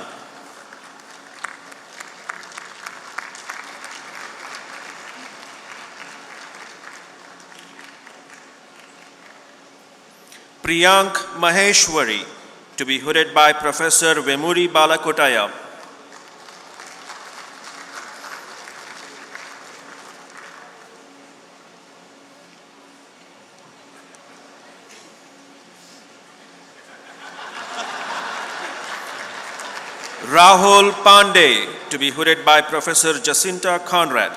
Priyank Maheshwari, to be hooded by Professor Vemuri Balakotaya. Rahul Pandey, to be hooded by Professor Jacinta Conrad.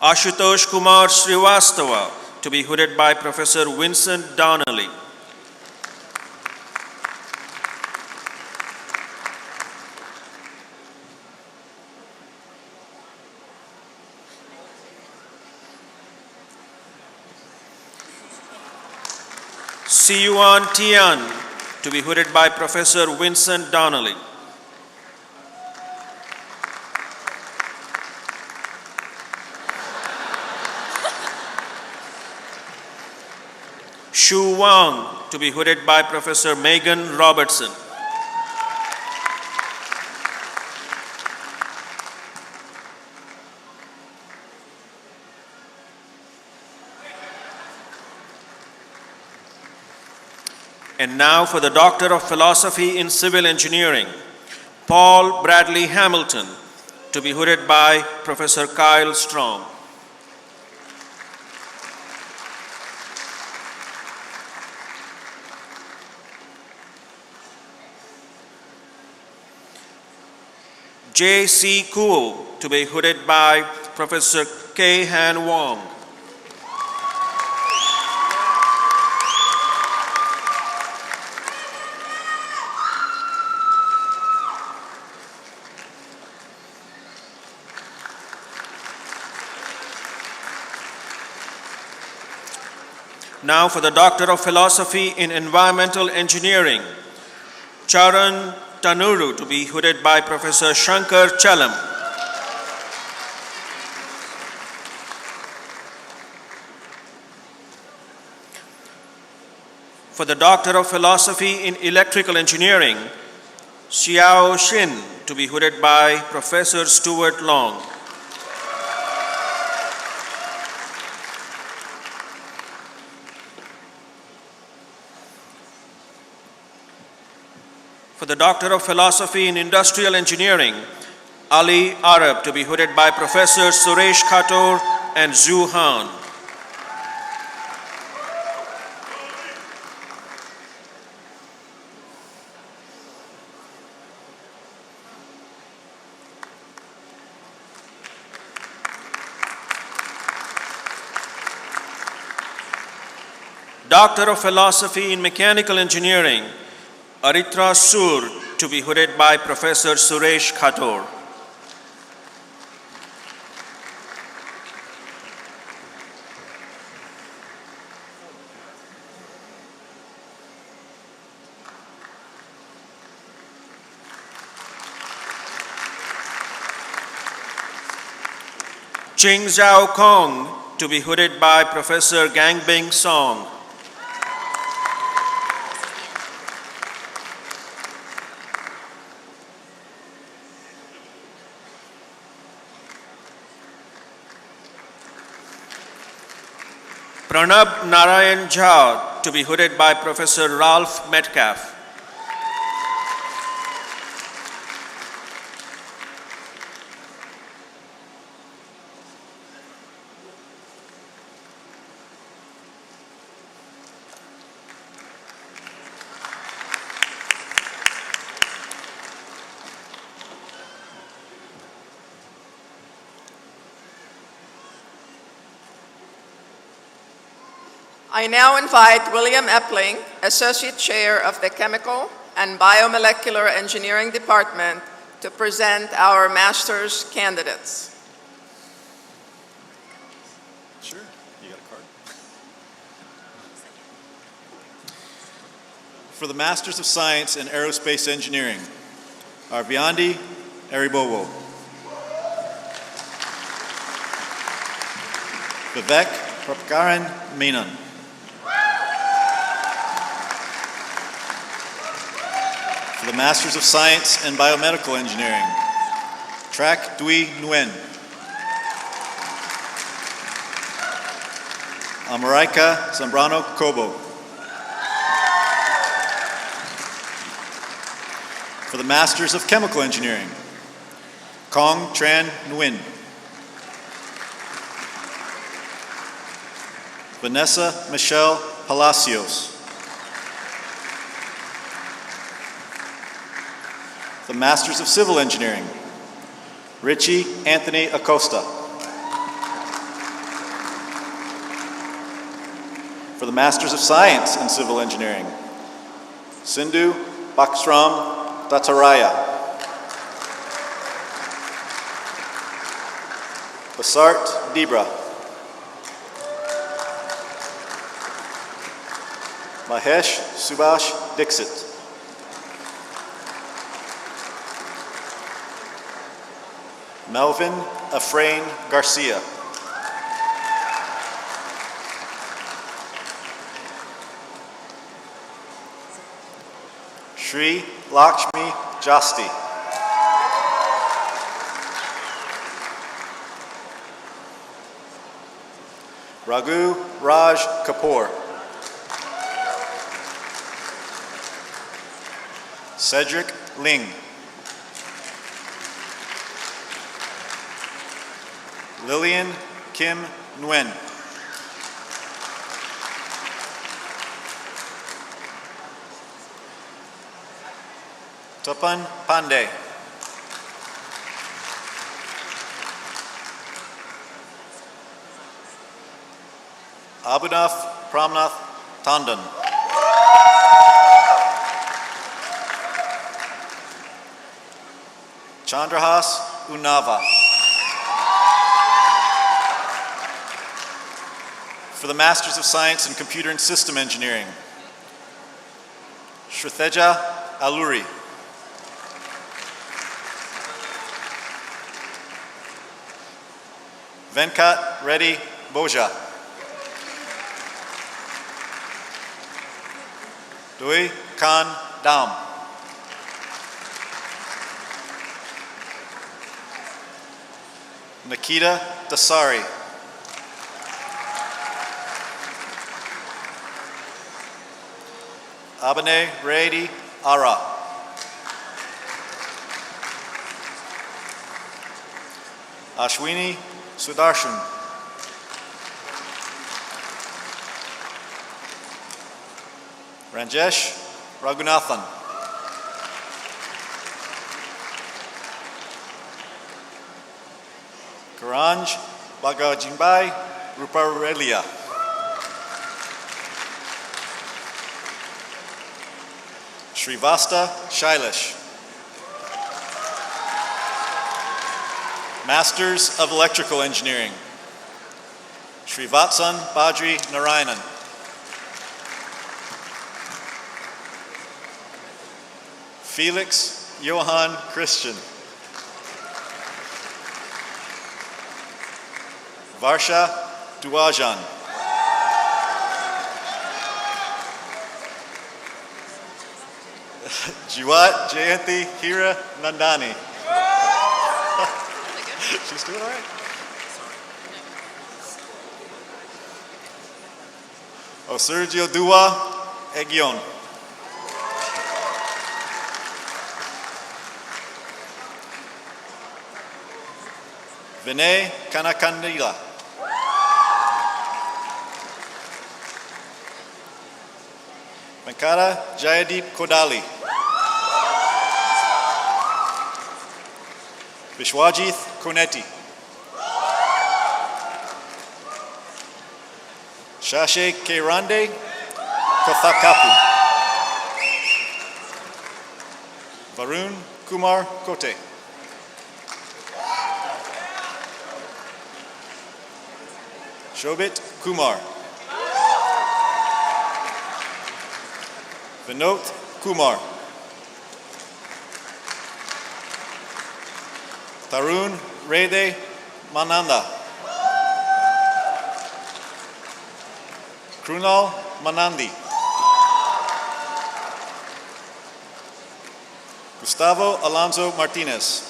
Ashutosh Kumar Srivastava, to be hooded by Professor Vincent Donnelly. Siyuan Tian, to be hooded by Professor Vincent Donnelly. Shu Wang, to be hooded by Professor Megan Robertson. And now for the Doctor of Philosophy in Civil Engineering, Paul Bradley Hamilton, to be hooded by Professor Kyle Strong. J.C. Kuo, to be hooded by Professor K. Han Wong. Now for the Doctor of Philosophy in Environmental Engineering, Charan Tanuru, to be hooded by Professor Shankar Chalam. For the Doctor of Philosophy in Electrical Engineering, Xiao Xin, to be hooded by Professor Stuart Long. For the Doctor of Philosophy in Industrial Engineering, Ali Arab, to be hooded by Professor Suresh Khator and Zhu Han. Doctor of Philosophy in Mechanical Engineering, Aritra Sur, to be hooded by Professor Suresh Khator. Ching Zhao Kong, to be hooded by Professor Gangbing Song. Pranab Narayan Jha, to be hooded by Professor Ralph Metcalf. I now invite William Epling, Associate Chair of the Chemical and Biomolecular Engineering Department, to present our master's candidates. Sure, you got a card? For the Masters of Science in Aerospace Engineering, Arviandi Aribowo. Vivek Prabhakaran Menon. For the Masters of Science in Biomedical Engineering, Trak Dui Nguyen. Amaraika Zambrano Kobo. For the Masters of Chemical Engineering, Kong Tran Nguyen. Vanessa Michelle Palacios. The Masters of Civil Engineering, Richie Anthony Acosta. For the Masters of Science in Civil Engineering, Sindhu Bakstram Dataraya. Basart Dibra. Mahesh Subhash Dixit. Melvin Efrain Garcia. Shri Lakshmi Jasti. Raghu Raj Kapoor. Cedric Ling. Lillian Kim Nguyen. Tapan Pandey. Abhinav Pramnath Tandon. Chandrahas Unava. For the Masters of Science in Computer and System Engineering, Shratheja Aluri. Venkat Reddy Boja. Dui Khan Dam. Nikita Dasari. Abane Reddy Ara. Ashwini Sudarshan. Ranjesh Raghunathan. Karanj Bagajimbai Ruparelia. Srivasta Shailesh. Masters of Electrical Engineering, Srivatsan Badri Narayanan. Felix Johann Christian. Varsha Duajan. Jiwat Jayanti Hira Nandani. She's doing all right. O Sergio Dua Egion. Vinay Kanakandila. Venkata Jayadeep Kodali. Vishwajith Koneti. Shashe Kerande Kothakapu. Varun Kumar Kote. Shobit Kumar. Vinod Kumar. Tarun Rede Mananda. Krunal Manandi. Gustavo Alonso Martinez.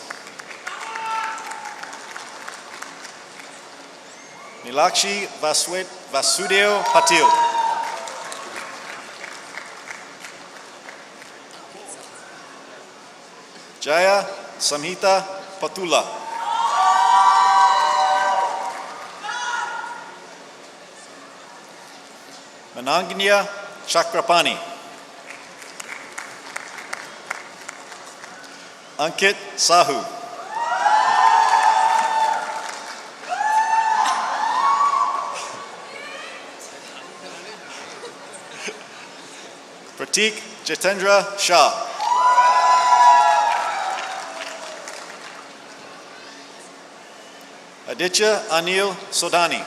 Nilakshi Vasudeo Patil. Jaya Samhita Patula. Manangnya Chakrapani. Ankit Sahu. Pratik Jitendra Shah. Aditya Anil Sodani.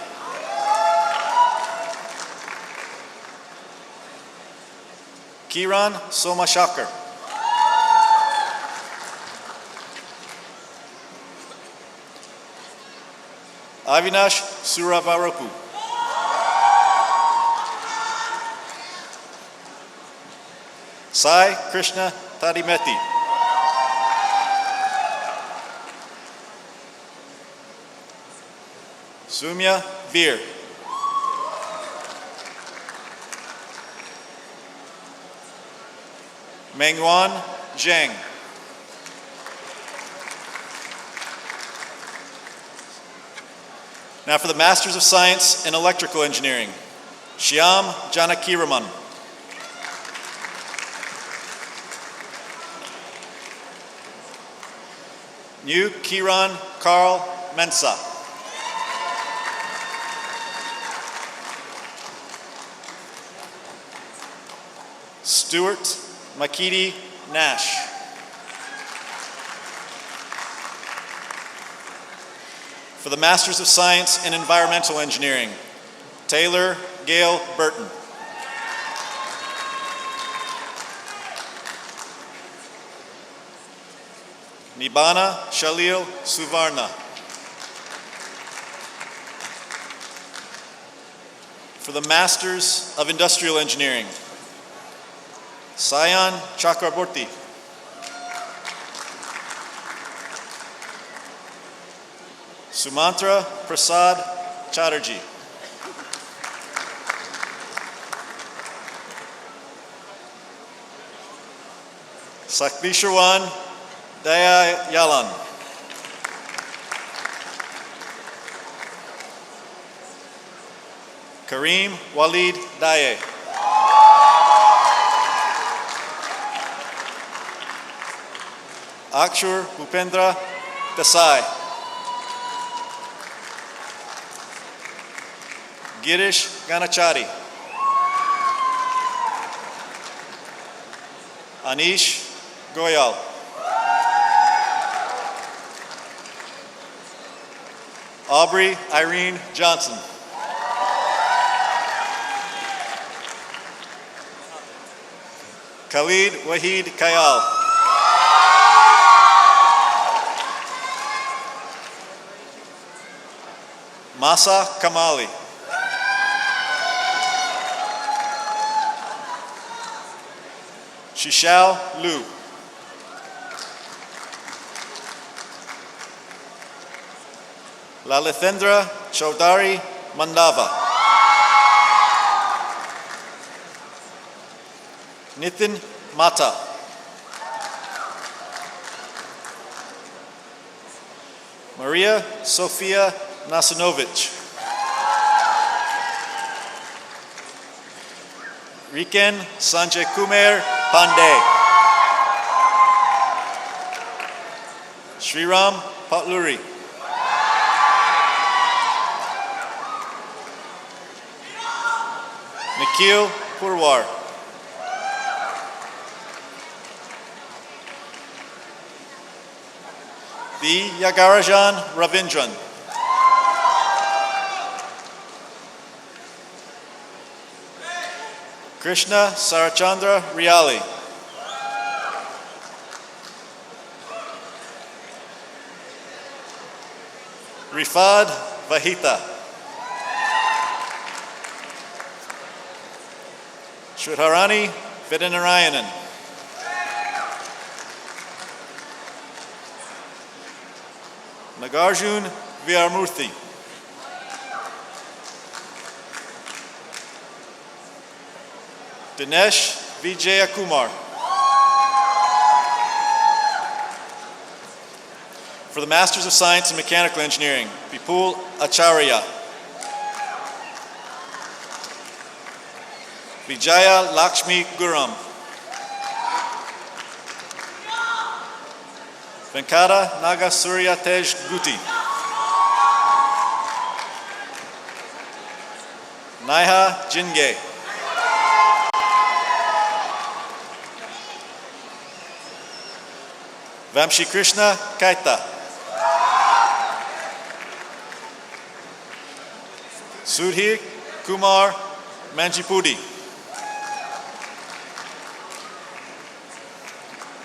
Kiran Somashakar. Avinash Suravarapu. Sai Krishna Tadimeti. Sumya Veer. Menguan Zheng. Now for the Masters of Science in Electrical Engineering. Shyam Janakiraman. New Kiran Karl Mensa. Stuart Makiti Nash. For the Masters of Science in Environmental Engineering, Taylor Gail Burton. Nibana Shalil Suvarna. For the Masters of Industrial Engineering, Sayan Chakraborty. Sumantra Prasad Chatterjee. Sakbishrawan Daya Yalan. Kareem Walid Daye. Akshur Bhupendra Desai. Girish Ganachari. Anish Goyal. Aubrey Irene Johnson. Khalid Wahid Kayal. Masa Kamali. Shishao Lu. Lalithendra Chaudhary Mandava. Nitin Mata. Maria Sofia Nasinovic. Riken Sanjay Kumar Pandey. Sriram Patluri. Nikhil Purwar. B. Yagarajan Ravindran. Krishna Sarachandra Riali. Rifad Vahita. Shridharani Vedanarayanan. Nagarjun Vyarmurthy. Dinesh Vijayakumar. For the Masters of Science in Mechanical Engineering, Vipul Acharya. Vijaya Lakshmi Guram. Venkata Nagasurya Tej Guti. Naiha Jingay. Vamshi Krishna Kaita. Sudhir Kumar Manjipudi.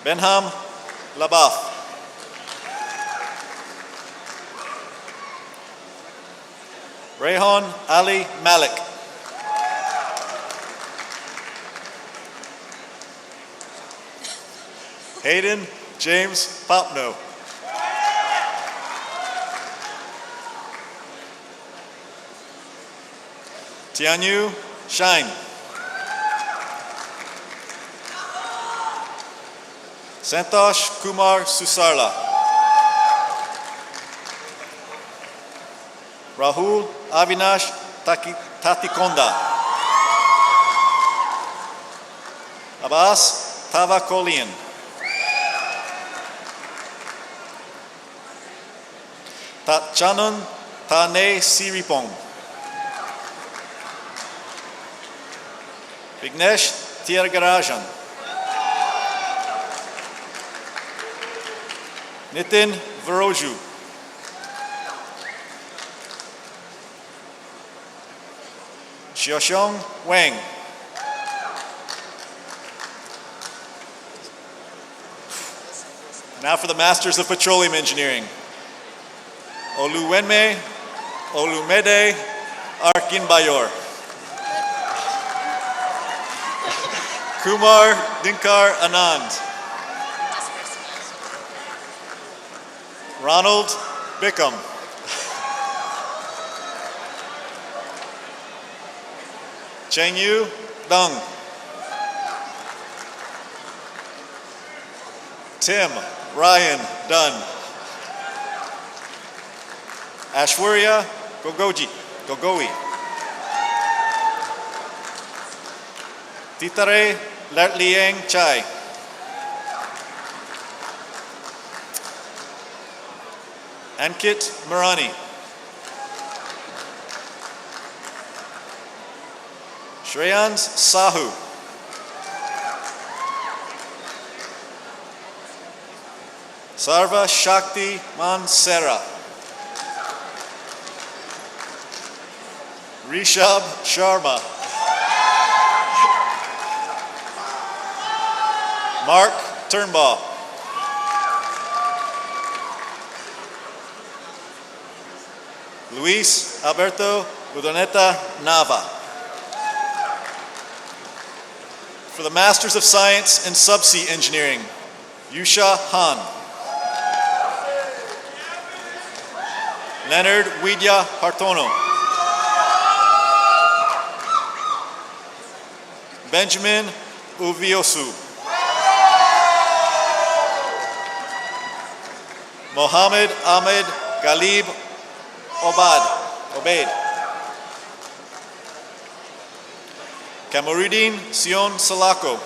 Benham Labaf. Rehan Ali Malik. Hayden James Popno. Tianyu Shine. Santosh Kumar Susarla. Rahul Avinash Tatikonda. Abbas Tavakolian. Tatchanan Tane Siripong. Vignesh Tiargarajan. Nitin Varoju. Xiaoxiong Wang. Now for the Masters of Petroleum Engineering. Oluwenme Olumede Arkinbayor. Kumar Dinkar Anand. Ronald Bickham. Chengyu Deng. Tim Ryan Dunn. Ashwarya Gogoi. Titare Lertliang Chai. Ankit Marani. Shreyans Sahu. Sarva Shakti Mansera. Rishab Sharma. Mark Turnbaugh. Luis Alberto Udoneta Nava. For the Masters of Science in Subsea Engineering, Yusha Han. Leonard Widya Hartono. Benjamin Uviosu. Mohammed Ahmed Galib Obaid. Kamuruddin Sion Salako.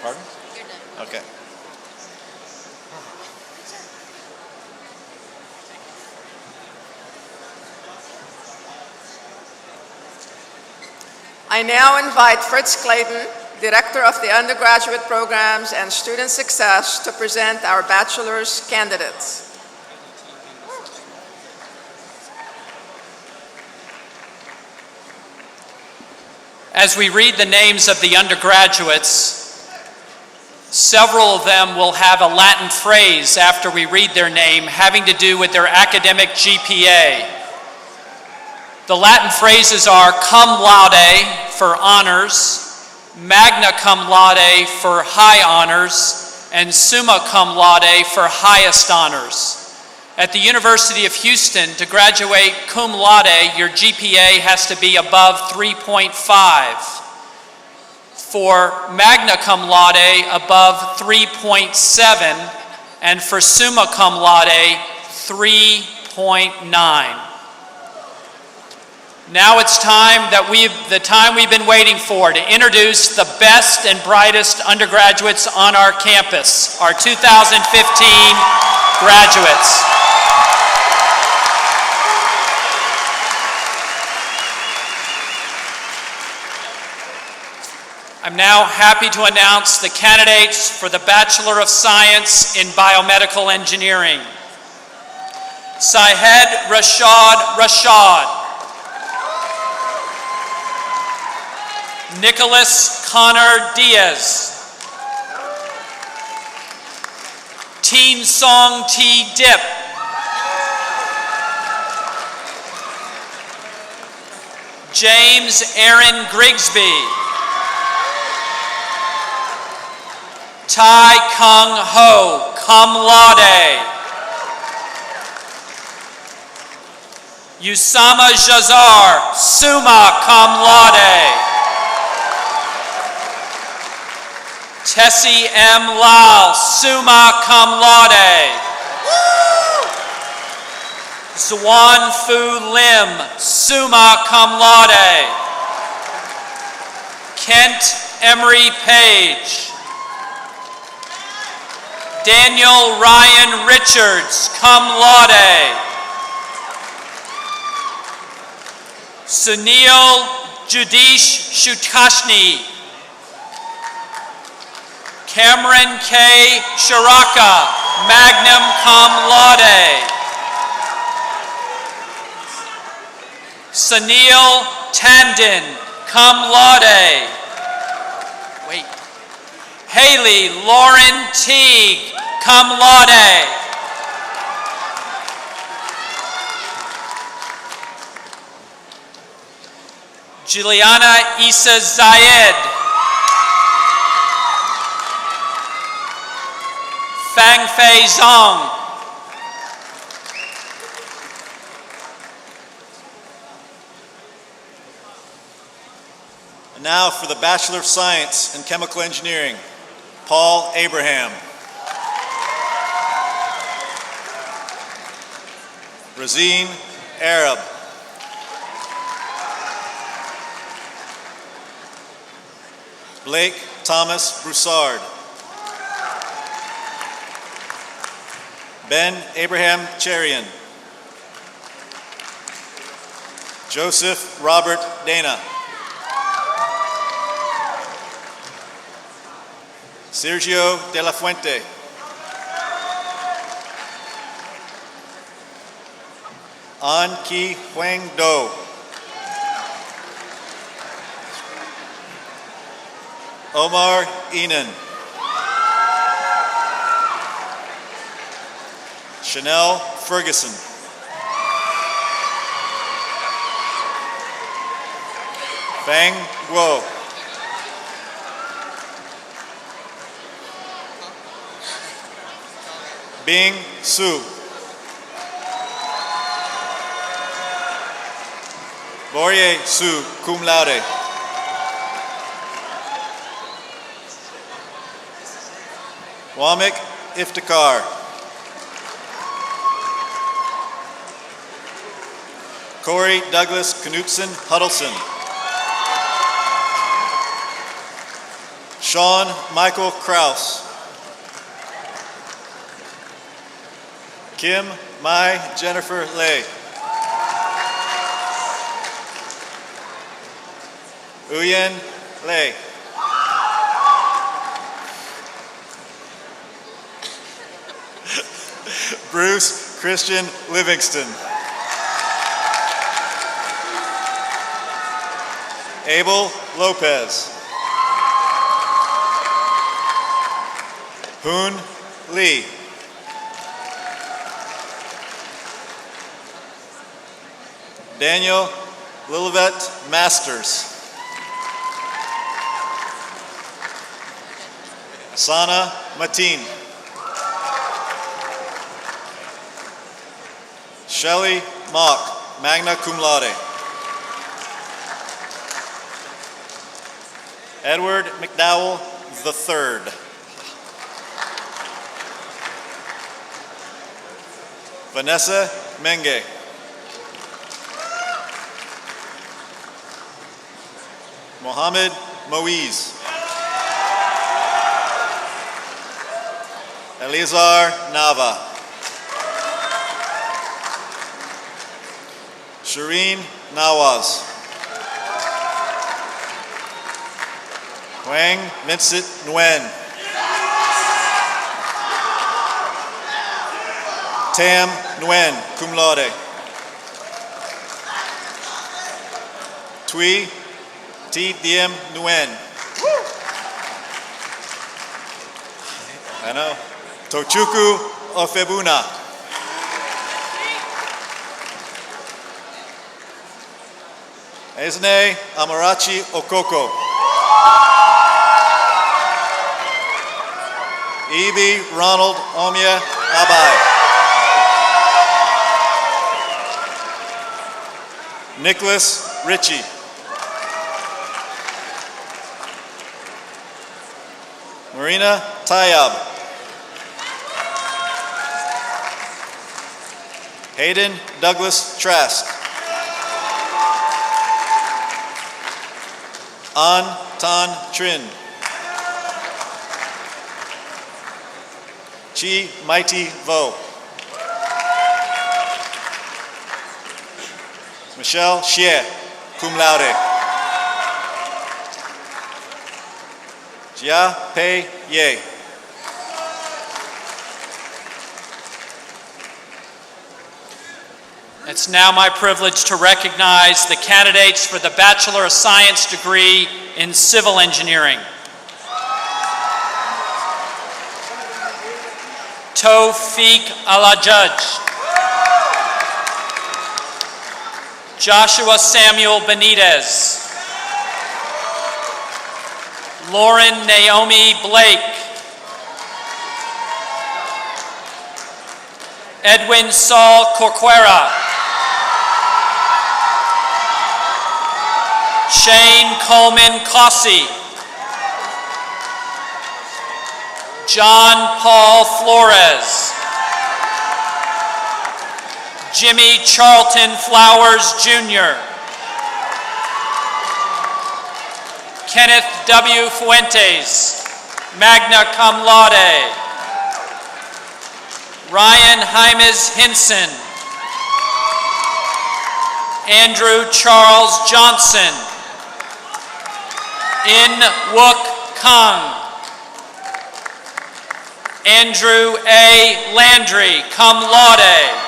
Pardon? Okay. I now invite Fritz Clayton, Director of the Undergraduate Programs and Student Success, to present our bachelor's candidates. As we read the names of the undergraduates, several of them will have a Latin phrase after we read their name having to do with their academic GPA. The Latin phrases are cum laude for honors, magna cum laude for high honors, and summa cum laude for highest honors. At the University of Houston, to graduate cum laude, your GPA has to be above 3.5. For magna cum laude, above 3.7, and for summa cum laude, 3.9. Now it's the time we've been waiting for to introduce the best and brightest undergraduates on our campus, our 2015 graduates. I'm now happy to announce the candidates for the Bachelor of Science in Biomedical Engineering. Syed Rashad. Nicholas Connor Diaz. Teen Song T. Dip. James Aaron Grigsby. Tai Kung Ho, cum laude. Usama Jazar, summa cum laude. Tessie M. Lal, summa cum laude. Zwan Fu Lim, summa cum laude. Kent Emery Page. Daniel Ryan Richards, cum laude. Sunil Judish Shutashni. Cameron K. Sharaka, magna cum laude. Sunil Tandon, cum laude. Wait. Haley Lauren Teague, cum laude. Juliana Issa Zayed. Fang Fei Zong. And now for the Bachelor of Science in Chemical Engineering, Paul Abraham. Razine Arab. Blake Thomas Broussard. Ben Abraham Cherian. Joseph Robert Dana. Sergio De La Fuente. An Ki Huang Do. Omar Enan. Chanel Ferguson. Fang Guo. Bing Su. Borie Su, cum laude. Wamik Iftikhar. Corey Douglas Knutson Huddleston. Sean Michael Kraus. Kim Mai Jennifer Lay. Uyen Lay. Bruce Christian Livingston. Abel Lopez. Hoon Lee. Daniel Lilibet Masters. Sana Mateen. Shelley Mock, magna cum laude. Edward McDowell III. Vanessa Menge. Mohammed Moiz. Elizar Nava. Shireen Nawaz. Wang Vincent Nguyen. Tam Nguyen, cum laude. Tui T. Diem Nguyen. I know. Tochukwu Ofebuna. Esne Amarachi Okoko. E.B. Ronald Omia Abai. Nicholas Ritchie. Marina Tayab. Hayden Douglas Trask. An Tan Trin. Chi Mighty Vo. Michelle Xie, cum laude. Jia Pei Ye. It's now my privilege to recognize the candidates for the Bachelor of Science degree in Civil Engineering. Tawfiq Al-Judge. Joshua Samuel Benitez. Lauren Naomi Blake. Edwin Saul Corquera. Shane Coleman Cossey. John Paul Flores. Jimmy Charlton Flowers, Jr. Kenneth W. Fuentes, magna cum laude. Ryan Hymes Hinson. Andrew Charles Johnson. In Wook Kang. Andrew A. Landry, cum laude.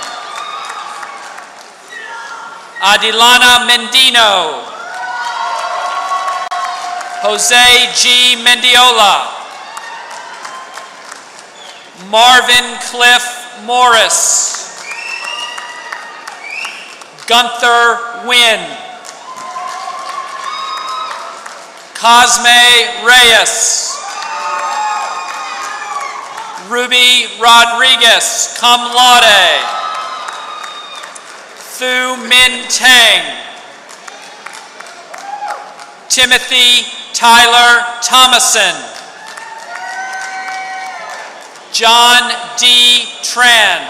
Adilana Mendino. Jose G. Mendiola. Marvin Cliff Morris. Gunther Wynn. Cosme Reyes. Ruby Rodriguez, cum laude. Thu Min Tang. Timothy Tyler Thomason. John D. Tran.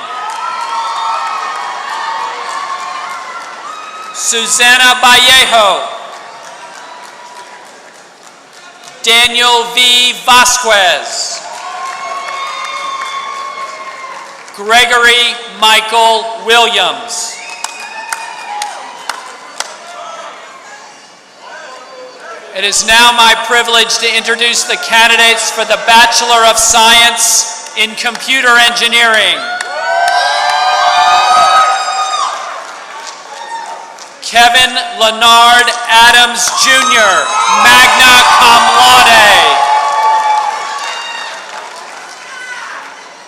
Susana Vallejo. Daniel V. Vasquez. Gregory Michael Williams. It is now my privilege to introduce the candidates for the Bachelor of Science in Computer Engineering. Kevin Leonard Adams Jr., magna cum laude.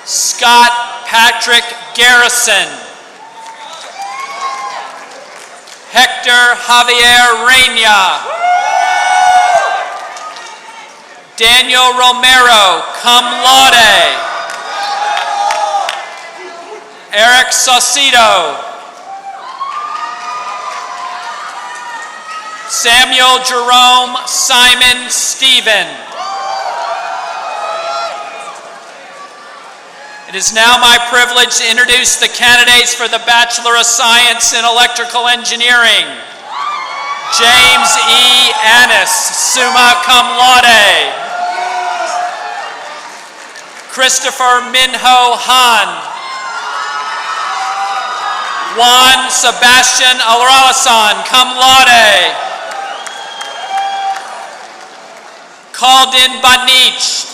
Scott Patrick Garrison. Hector Javier Reina. Daniel Romero, cum laude. Eric Saucedo. Samuel Jerome Simon Stephen. It is now my privilege to introduce the candidates for the Bachelor of Science in Electrical Engineering. James E. Annis, summa cum laude. Christopher Minho Han. Juan Sebastian Alralasan, cum laude. Kaldin Banich.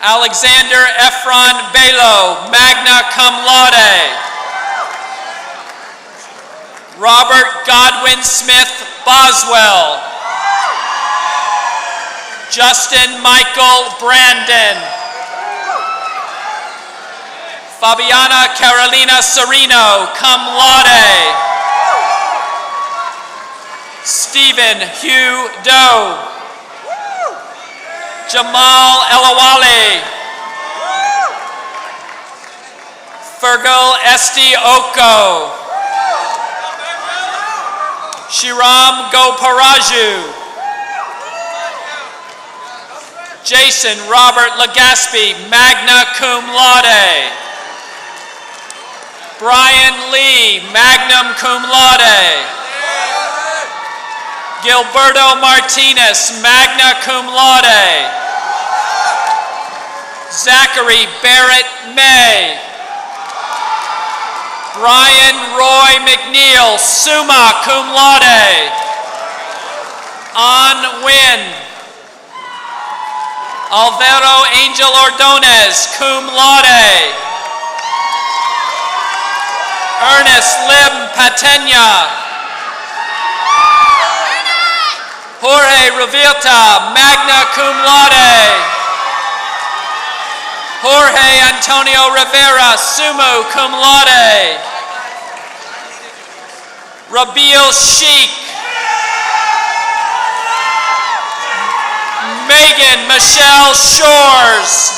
Alexander Efron Belo, magna cum laude. Robert Godwin Smith Boswell. Justin Michael Brandon. Fabiana Carolina Serino, cum laude. Stephen Hugh Doe. Jamal Elawale. Fergal Esti Oko. Shiram Goparaju. Jason Robert Legaspi, magna cum laude. Brian Lee, magnum cum laude. Gilberto Martinez, magna cum laude. Zachary Barrett May. Brian Roy McNeil, summa cum laude. An Wynn. Alvaro Angel Ordonez, cum laude. Ernest Lim Patena. Jorge Revilta, magna cum laude. Jorge Antonio Rivera, summa cum laude. Rabil Sheikh. Megan Michelle Shores.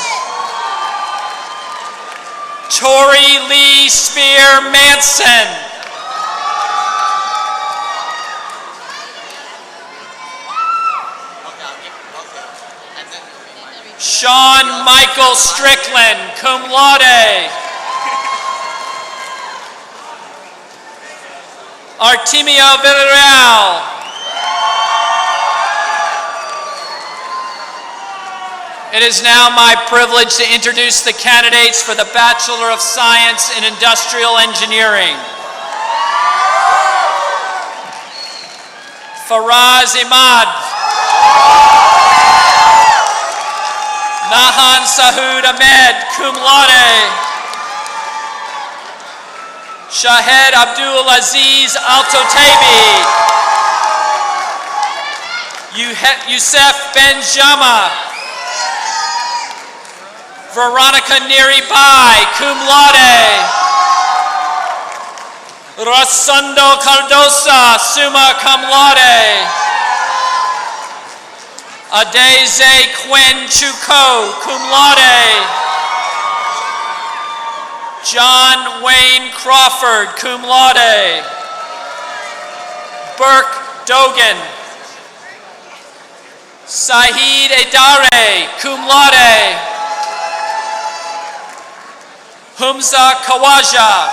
Tori Lee Spear Manson. Sean Michael Strickland, cum laude. Artemio Villarreal. It is now my privilege to introduce the candidates for the Bachelor of Science in Industrial Engineering. Faraz Imad. Nahan Sahood Ahmed, cum laude. Shahed Abdul Aziz Al-Totabi. Youssef Ben Jama. Veronica Neri Bai, cum laude. Rosando Cardosa, summa cum laude. Adeze Quinn Chuko, cum laude. John Wayne Crawford, cum laude. Burke Dogan. Sahid Edare, cum laude. Humza Kawaja.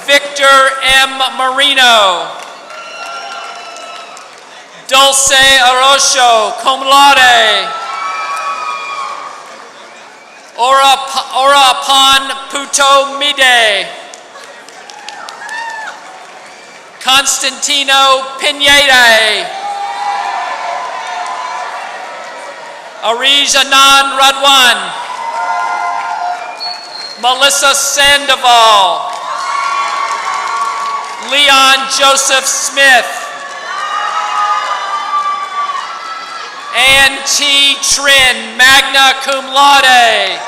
Victor M. Marino. Dulce Arroyo, cum laude. Orapan Puto Mide. Constantino Pineda. Arij Anand Radwan. Melissa Sandoval. Leon Joseph Smith. Ann T. Trin, magna cum laude.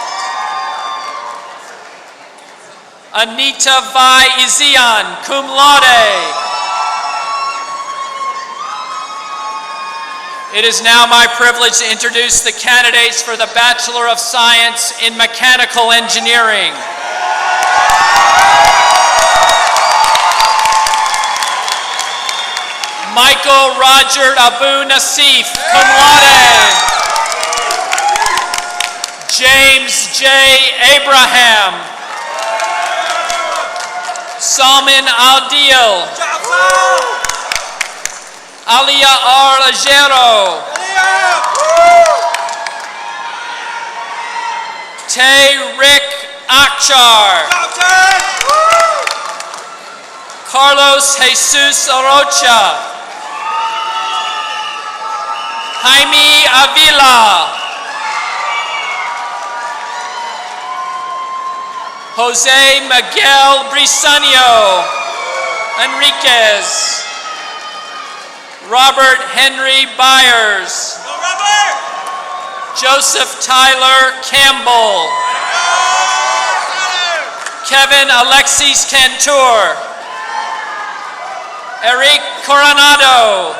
Anita Vi Izian, cum laude. It is now my privilege to introduce the candidates for the Bachelor of Science in Mechanical Engineering. Michael Roger Abu Nassif, cum laude. James J. Abraham. Salman Al-Dil. Alia R. Ajero. Tay Rick Akchar. Carlos Jesus Arocha. Jaime Avila. Jose Miguel Brisanio Enriquez. Robert Henry Byers. Joseph Tyler Campbell. Kevin Alexis Cantor. Eric Coronado.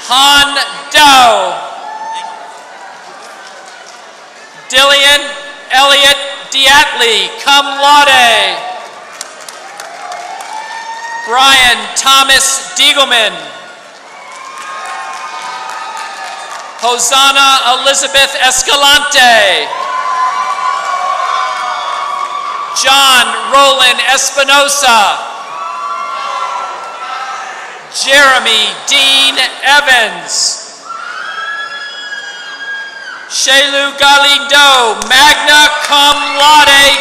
Han Dow. Dillian Elliott Diatley, cum laude. Brian Thomas Diegelman. Hosanna Elizabeth Escalante. John Roland Espinosa. Jeremy Dean Evans. Shailu Galindo, magna cum laude.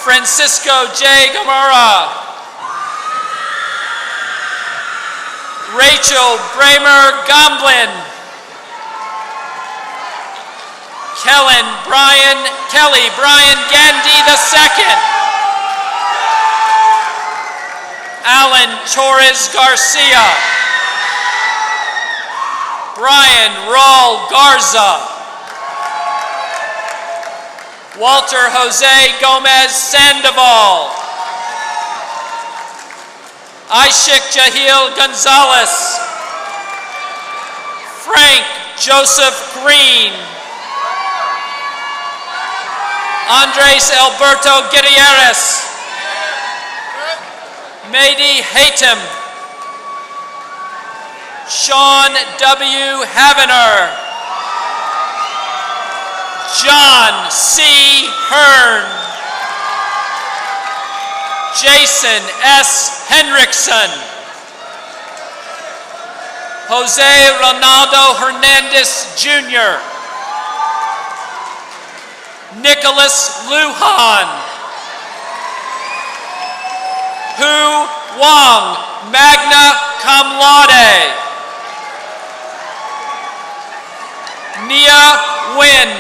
Francisco J. Gamara. Rachel Bramer Gomblin. Kelly Brian Gandy II. Alan Torres Garcia. Brian Raul Garza. Walter Jose Gomez Sandoval. Ishik Jahil Gonzalez. Frank Joseph Green. Andres Alberto Gutierrez. Mehdi Hatem. Sean W. Havener. John C. Hearn. Jason S. Hendrickson. Jose Ronaldo Hernandez Jr. Nicholas Lujan. Hu Wang, magna cum laude. Nia Nguyen,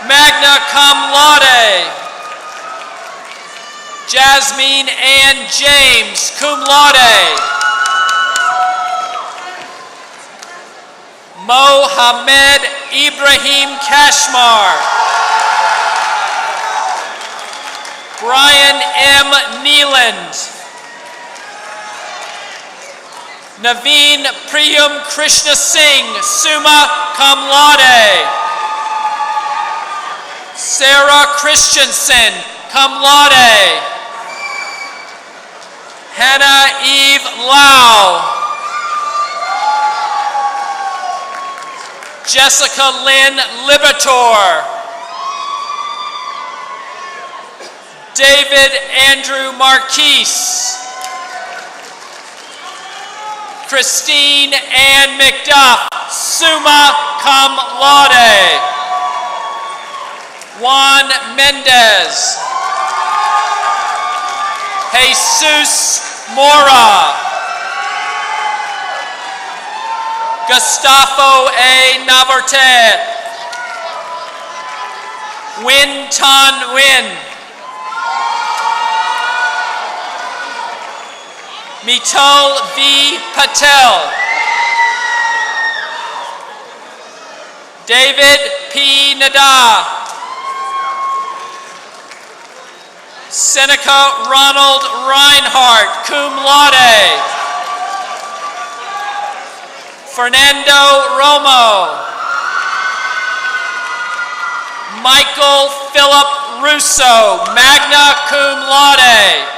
magna cum laude. Jasmine Ann James, cum laude. Mohamed Ibrahim Kashmar. Brian M. Neeland. Naveen Priyam Krishna Singh, summa cum laude. Sarah Christensen, cum laude. Hannah Eve Lau. Jessica Lynn Libertor. David Andrew Marquise. Christine Ann McDuff, summa cum laude. Juan Mendez. Jesus Mora. Gustavo A. Navarrete. Win Ton Win. Mittal V. Patel. David P. Nada. Seneca Ronald Reinhardt, cum laude. Fernando Romo. Michael Philip Russo, magna cum laude.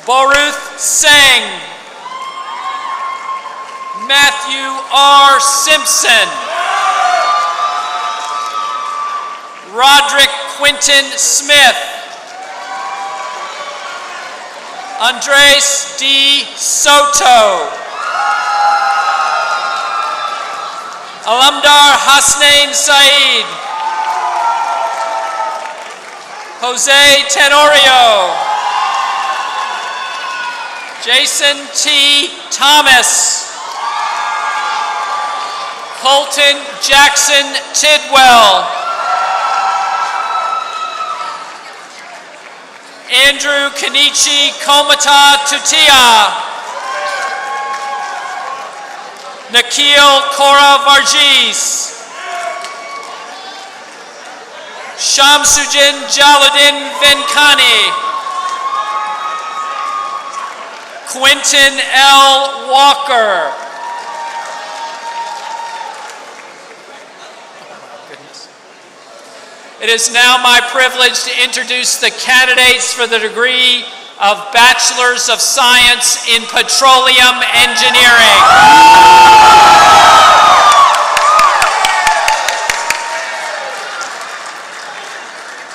Boruth Singh. Matthew R. Simpson. Roderick Quinton Smith. Andres D. Soto. Alamdar Hasnain Saeed. Jose Tenorio. Jason T. Thomas. Colton Jackson Tidwell. Andrew Kenichi Komata Tutia. Nikhil Kora Varghese. Shamsujin Jaladin Venkani. Quentin L. Walker. It is now my privilege to introduce the candidates for the degree of Bachelors of Science in Petroleum Engineering.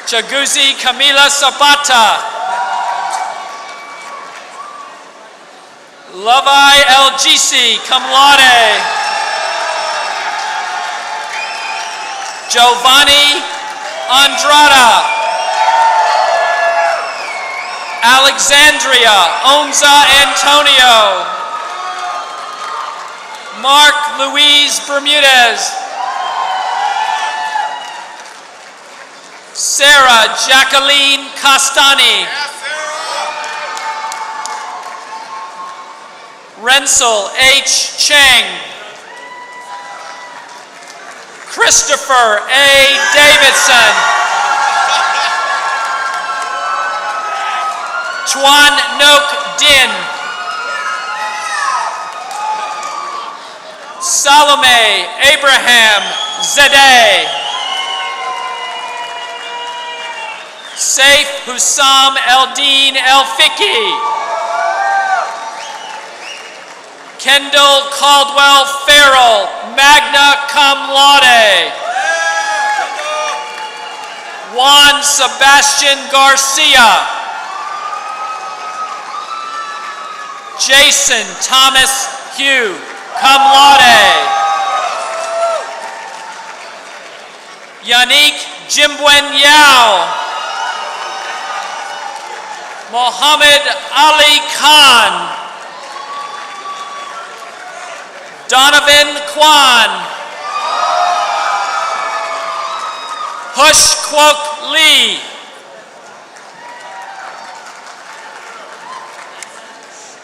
Chaguzi Camila Zapata. Lavai El-Jisi, cum laude. Giovanni Andrada. Alexandria Onza Antonio. Mark Luis Bermudez. Sarah Jacqueline Castani. Rensel H. Cheng. Christopher A. Davidson. Chuan Nok Din. Salome Abraham Zadeh. Saif Hussam Eldin El-Fiki. Kendall Caldwell Farrell, magna cum laude. Juan Sebastian Garcia. Jason Thomas Hugh, cum laude. Yannick Jimbwen Yao. Mohammed Ali Khan. Donovan Kwan. Hush Kwok Lee.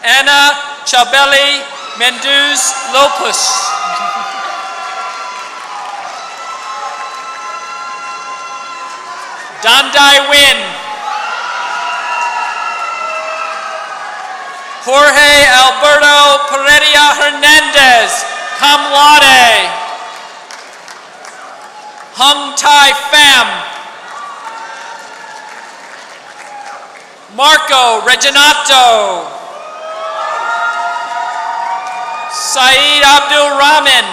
Anna Chabeli Menduz Lopus. Dandai Win. Jorge Alberto Pereira Hernandez, cum laude. Hung Tai Pham. Marco Reginato, Saeed Abdul Rahman,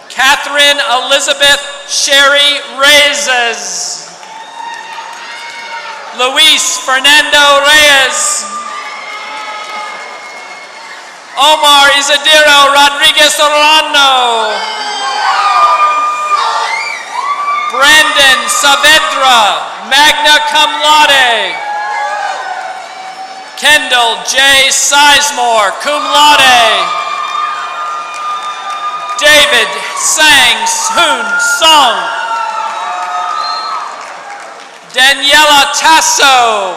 Catherine Elizabeth Sherry Reyes, Luis Fernando Reyes, Omar Isidro Rodriguez Orlando, Brandon Saavedra, magna cum laude, Kendall J. Sizemore, cum laude, David Sang Hoon Song, Daniela Tasso,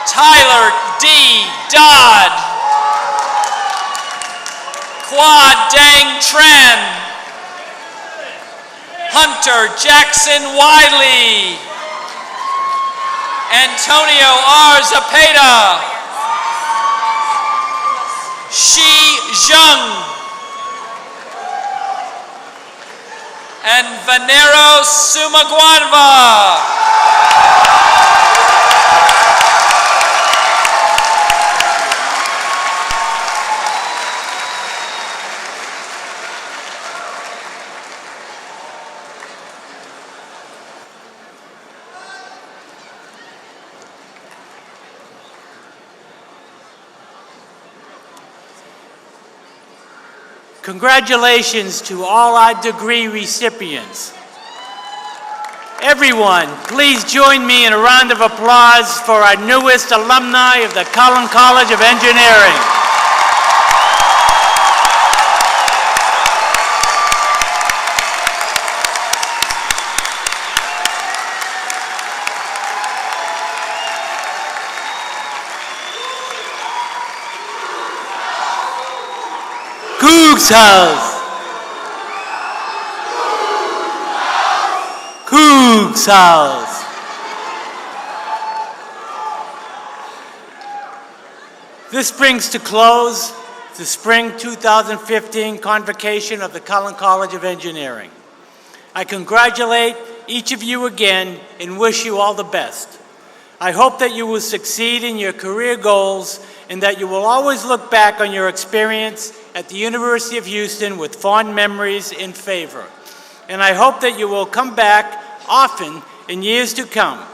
Tyler D. Dodd, Kwa Dang Tran, Hunter Jackson Wiley, Antonio R. Zapata, Shi Zheng, and Venero Sumagwanva. Congratulations to all our degree recipients. Everyone, please join me in a round of applause for our newest alumni of the Cullen College of Engineering. Cougs House. Cougs House. This brings to close the spring 2015 convocation of the Cullen College of Engineering. I congratulate each of you again and wish you all the best. I hope that you will succeed in your career goals and that you will always look back on your experience at the University of Houston with fond memories in favor. And I hope that you will come back often in years to come.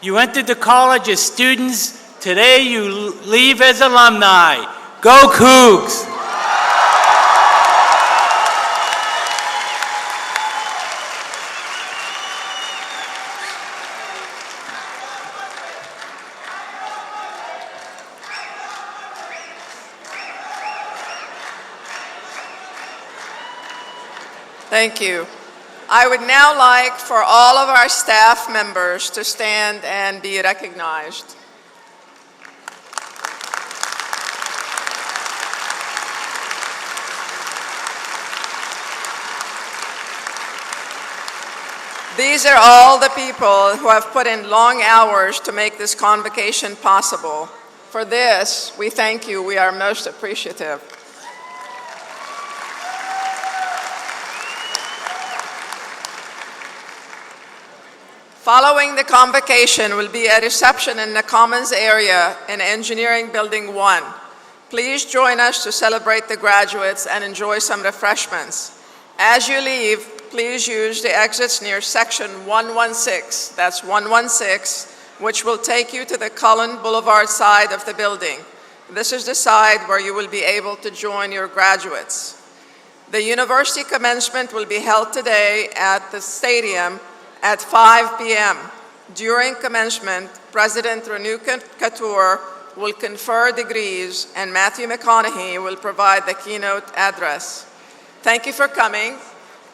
You entered the college as students. Today you leave as alumni. Go Cougs! Thank you. I would now like for all of our staff members to stand and be recognized. These are all the people who have put in long hours to make this convocation possible. For this, we thank you. We are most appreciative. Following the convocation will be a reception in the Commons area in Engineering Building 1. Please join us to celebrate the graduates and enjoy some refreshments. As you leave, please use the exits near section 116, that's 116, which will take you to the Cullen Boulevard side of the building. This is the side where you will be able to join your graduates. The university commencement will be held today at the stadium at 5 p.m. During commencement, President Renu Katur will confer degrees and Matthew McConaughey will provide the keynote address. Thank you for coming,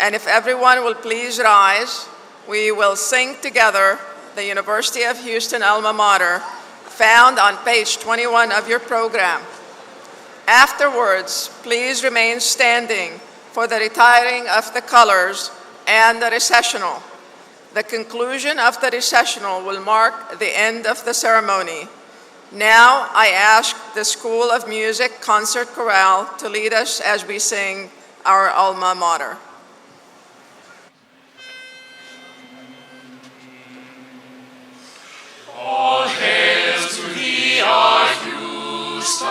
and if everyone will please rise, we will sing together the University of Houston alma mater, found on page 21 of your program. Afterwards, please remain standing for the retiring of the colors and the recessional. The conclusion of the recessional will mark the end of the ceremony. Now I ask the School of Music Concert Chorale to lead us as we sing our alma mater. All hail to thee, our Houston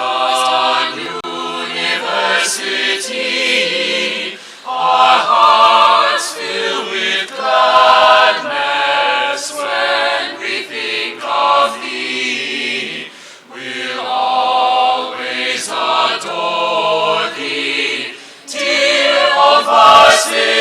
University. Our hearts fill with gladness when we think of thee. We'll always adore thee, dear old varsity.